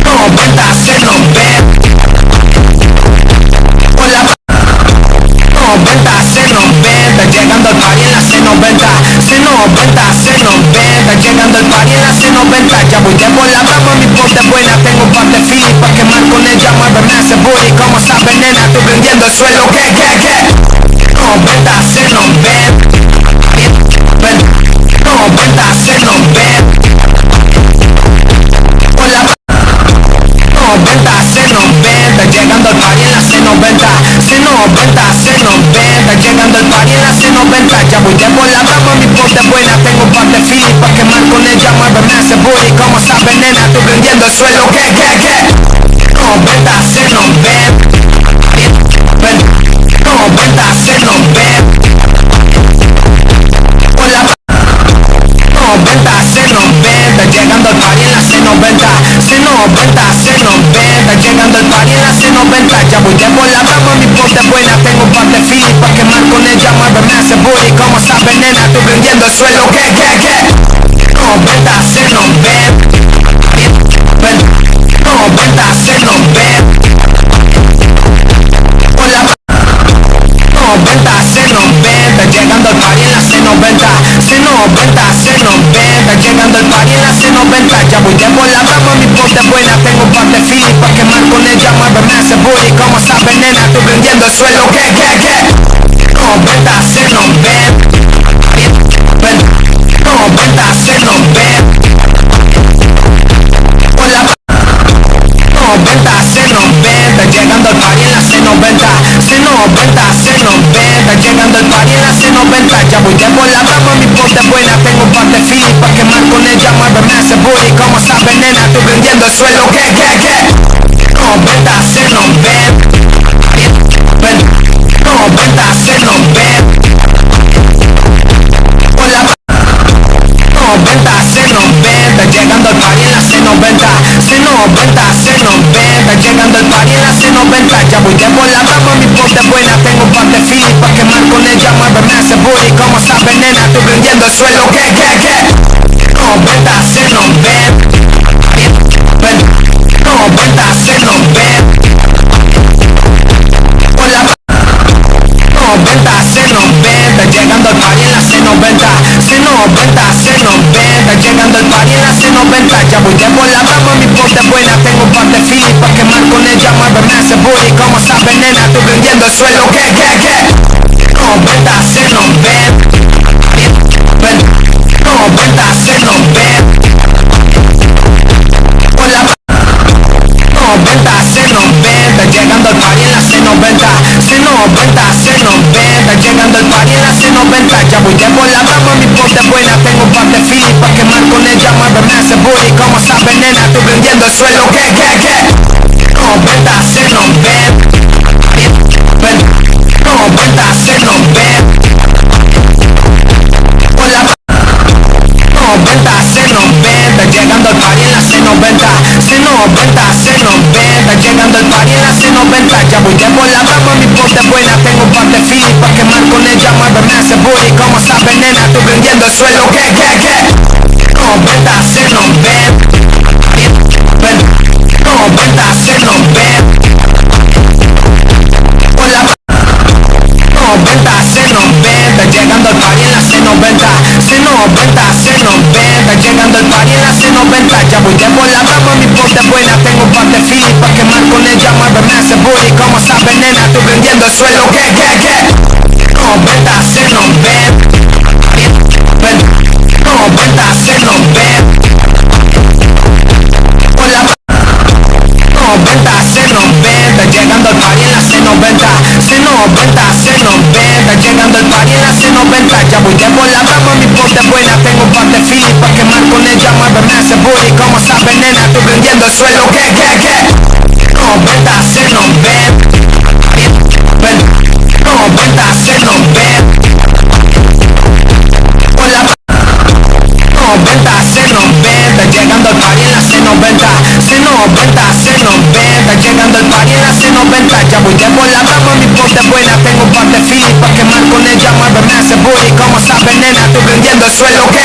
90, C90. Por la 90, C90, llegando al party en la C90, C90, C90, llegando al party en la C90. Ya voy de por la rama, mi ponte buena, tengo un par de feeling pa' quemar con ella, muéveme ese booty. Como sabes nena, estoy prendiendo el suelo, que 90, C90, 90, C90. Por la 90, C90. tú prendiendo el suelo, que 90 se nos ven, 90 se nos ven, por la 90 se nos ven, está llegando el party en la C90, C90 se nos ven, está llegando el party en la C90, ya voy de por la rama, mi pote buena, tengo un par de feeling pa' quemar con ella, muéveme ese booty, como sabes nena, tú prendiendo el suelo, que 90 se nos ven, 90 se nos ven, por la 90 se nos ven, está llegando el party en la C90, C90 se nos ven, está llegando el party en la C90, ya voy de por la rama, mi pote buena, tengo un par de feeling pa' quemar con ella, muéveme ese booty, como sabes nena, tú prendiendo el suelo, que 90 se nos ven, 90 se nos ven, por la 90 se nos ven, está llegando el party en la C90, C90 se nos ven, está llegando el party en la C90, ya voy de por la rama, mi pote buena, tengo un par de feeling pa' quemar con ella, muéveme ese booty, como sabes nena, tú prendiendo el suelo, que 90 se nos ven, 90 se nos ven, por la 90 se nos ven, está llegando el party en la C90, C90 se nos ven, está llegando el party en la C90, ya voy de por la rama, mi pote buena, tengo un par de feeling pa' quemar con ella, muéveme ese booty, como sabes nena, tú prendiendo el suelo, que 90 se nos ven, 90 se nos ven, por la 90 se nos ven, está llegando el party en la C90, C90 se nos ven, está llegando el party en la C90, ya voy de por la rama, mi pote buena, tengo un par de feeling pa' quemar con ella, muéveme ese booty, como sabes nena, tú prendiendo el suelo, que 90 se nos ven, 90 se nos ven, por la 90 se nos ven, está llegando el party en la C90, C90 se nos ven, está llegando el party en la C90, ya voy de por la rama, mi pote buena, tengo un par de feeling pa' quemar con ella, muéveme ese booty, como sabes nena, tú prendiendo el suelo, que 90 se nos ven, 90 se nos ven, por la 90 se nos ven, está llegando el party en la C90, C90 se nos ven, está llegando el party en la C90, ya voy de por la rama, mi pote buena, tengo un par de feeling pa' quemar con ella, muéveme ese booty, como sabes nena, tú prendiendo el suelo, que 90 se nos ven, 90 se nos ven, por la 90 se nos ven, está llegando el party en la C90, C90 se nos ven, está llegando el party en la C90, ya voy de por la rama, mi pote buena, tengo un par de feeling pa' quemar con ella, muéveme ese booty, como sabes nena, tú prendiendo el suelo, que 90 se nos ven, 90 se nos ven, por la 90 se nos ven, está llegando el party en la C90, C90 se nos ven, está llegando el party en la C90, ya voy de por la rama, mi pote buena, tengo un par de feeling pa' quemar con ella, muéveme ese booty, como sabes nena, tú prendiendo el suelo, que 90 se nos ven, 90 se nos ven, por la 90 se nos ven, está llegando el party en la C90, C90 se nos ven, está llegando el party en la C90, ya voy de por la rama, mi pote buena, tengo un par de feeling pa' quemar con ella, muéveme ese booty, como sabes nena, tú prendiendo el suelo, que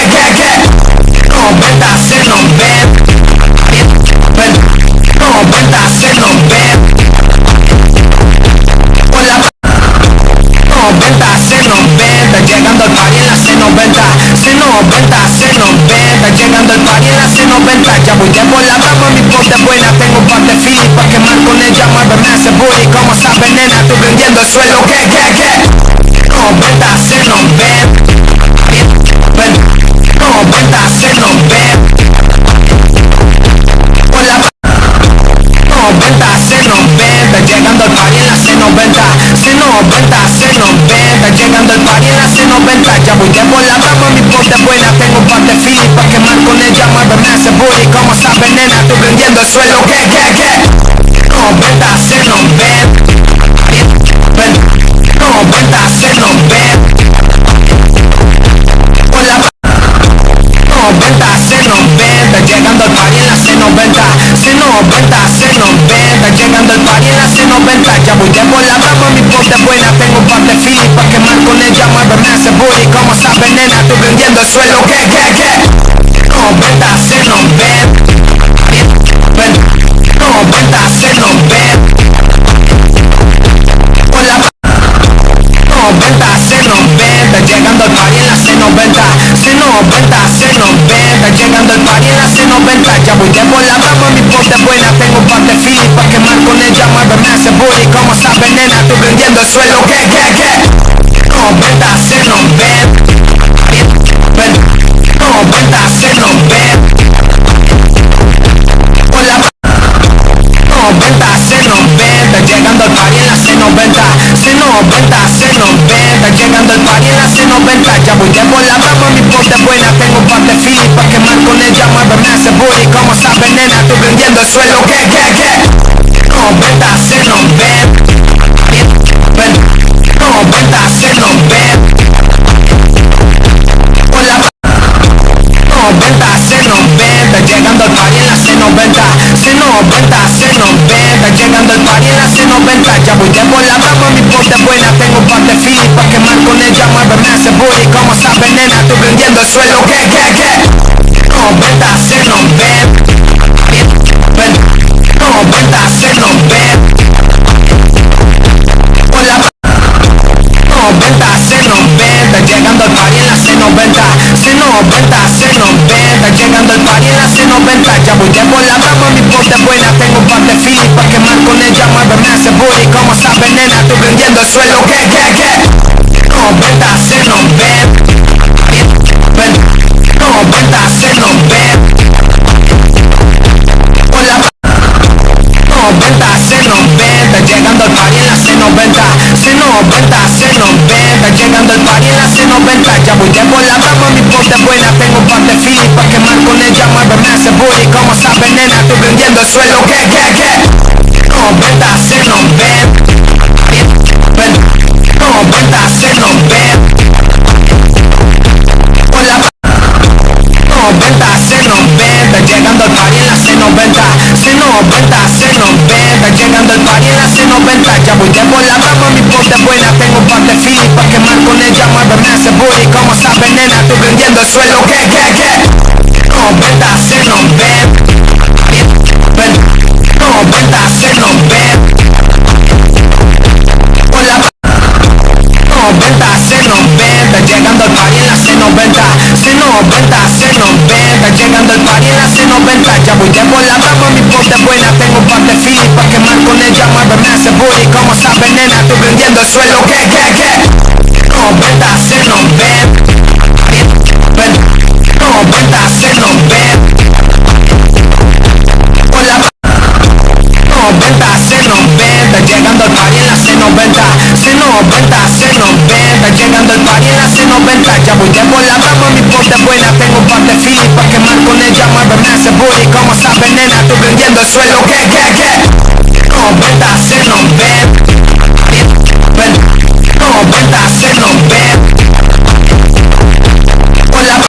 90 se nos ven, 90 se nos ven, por la 90 se nos ven, está llegando el party en la C90, C90 se nos ven, está llegando el party en la C90, ya voy de por la rama, mi pote buena, tengo un par de feeling pa' quemar con ella, muéveme ese booty, como sabes nena, tú prendiendo el suelo, que 90 se nos ven, 90 se nos ven, por la 90 se nos ven, está llegando el party en la C90, C90, C90, llegando el party en la C90. Ya voy de volada, mami, ponte buena. Tengo un par de filis pa' quemar con ella. Muéveme ese booty, como sabes, nena, estoy prendiendo el suelo. ¿Qué? C90, C90, 90, C90. Con la 90, C90, llegando al party en la C90. C90, C90, llegando al party en la C90. Ya voy de volada, mami, ponte buena. Tengo un par de filis pa' quemar con ella. Muéveme ese booty, como sabes, nena, estoy prendiendo el suelo. ¿Qué? C90, C90, 90, C90. Con la 90, C90, llegando al party en la C90. C90, C90, llegando al party en la C90. Ya voy de volada, mami, ponte buena. Tengo un par de filis pa' quemar con ella. Muéveme ese booty, como sabes, nena, estoy prendiendo el suelo. ¿Qué? C90, C90, 90, C90. Con la 90, C90, llegando al party en la C90. C90, C90, llegando al party en la C90. Ya voy de volada, mami, ponte buena. Tengo un par de filis pa' quemar con ella. Muéveme ese booty, como sabes, nena, estoy prendiendo el suelo. ¿Qué? C90, C90, 90, C90. Con la 90, C90, llegando al party en la C90. C90, C90, llegando al party en la C90. Ya voy de volada, mami, ponte buena. Tengo un par de filis pa' quemar con ella. Muéveme ese booty, como sabes, nena, estoy prendiendo el suelo. ¿Qué? C90, C90, 90, C90. Con la 90, C90, llegando al party en la C90. C90, C90, llegando al party en la C90. Ya voy de volada, mami, ponte buena. Tengo un par de filis pa' quemar con ella. Muéveme ese booty, como sabes, nena, estoy prendiendo el suelo. ¿Qué? C90, C90, 90, C90. Con la 90, C90, llegando al party en la C90. C90, C90, llegando al party en la C90. Ya voy de volada, mami, ponte buena. Tengo un par de filis pa' quemar con ella. Muéveme ese booty, como sabes, nena, estoy prendiendo el suelo. ¿Qué? C90, C90, 90, C90. Con la 90, C90, llegando al party en la C90. C90, C90, llegando al party en la C90. Ya voy de volada, mami, ponte buena. Tengo un par de filis pa' quemar con ella. Muéveme ese booty, como sabes, nena, estoy prendiendo el suelo. ¿Qué? C90, C90, 90, C90. Con la 90, C90, llegando al party en la C90. C90, C90, llegando al party en la C90. Ya voy de volada, mami, ponte buena. Tengo un par de filis pa' quemar con ella. Muéveme ese booty, como sabes, nena, estoy prendiendo el suelo. ¿Qué? C90, C90, 90, C90. Con la 90, C90, llegando al party en la C90. C90, C90, llegando al party en la C90. Ya voy de volada, mami, ponte buena. Tengo un par de filis pa' quemar con ella. Muéveme ese booty, como sabes, nena, estoy prendiendo el suelo. ¿Qué?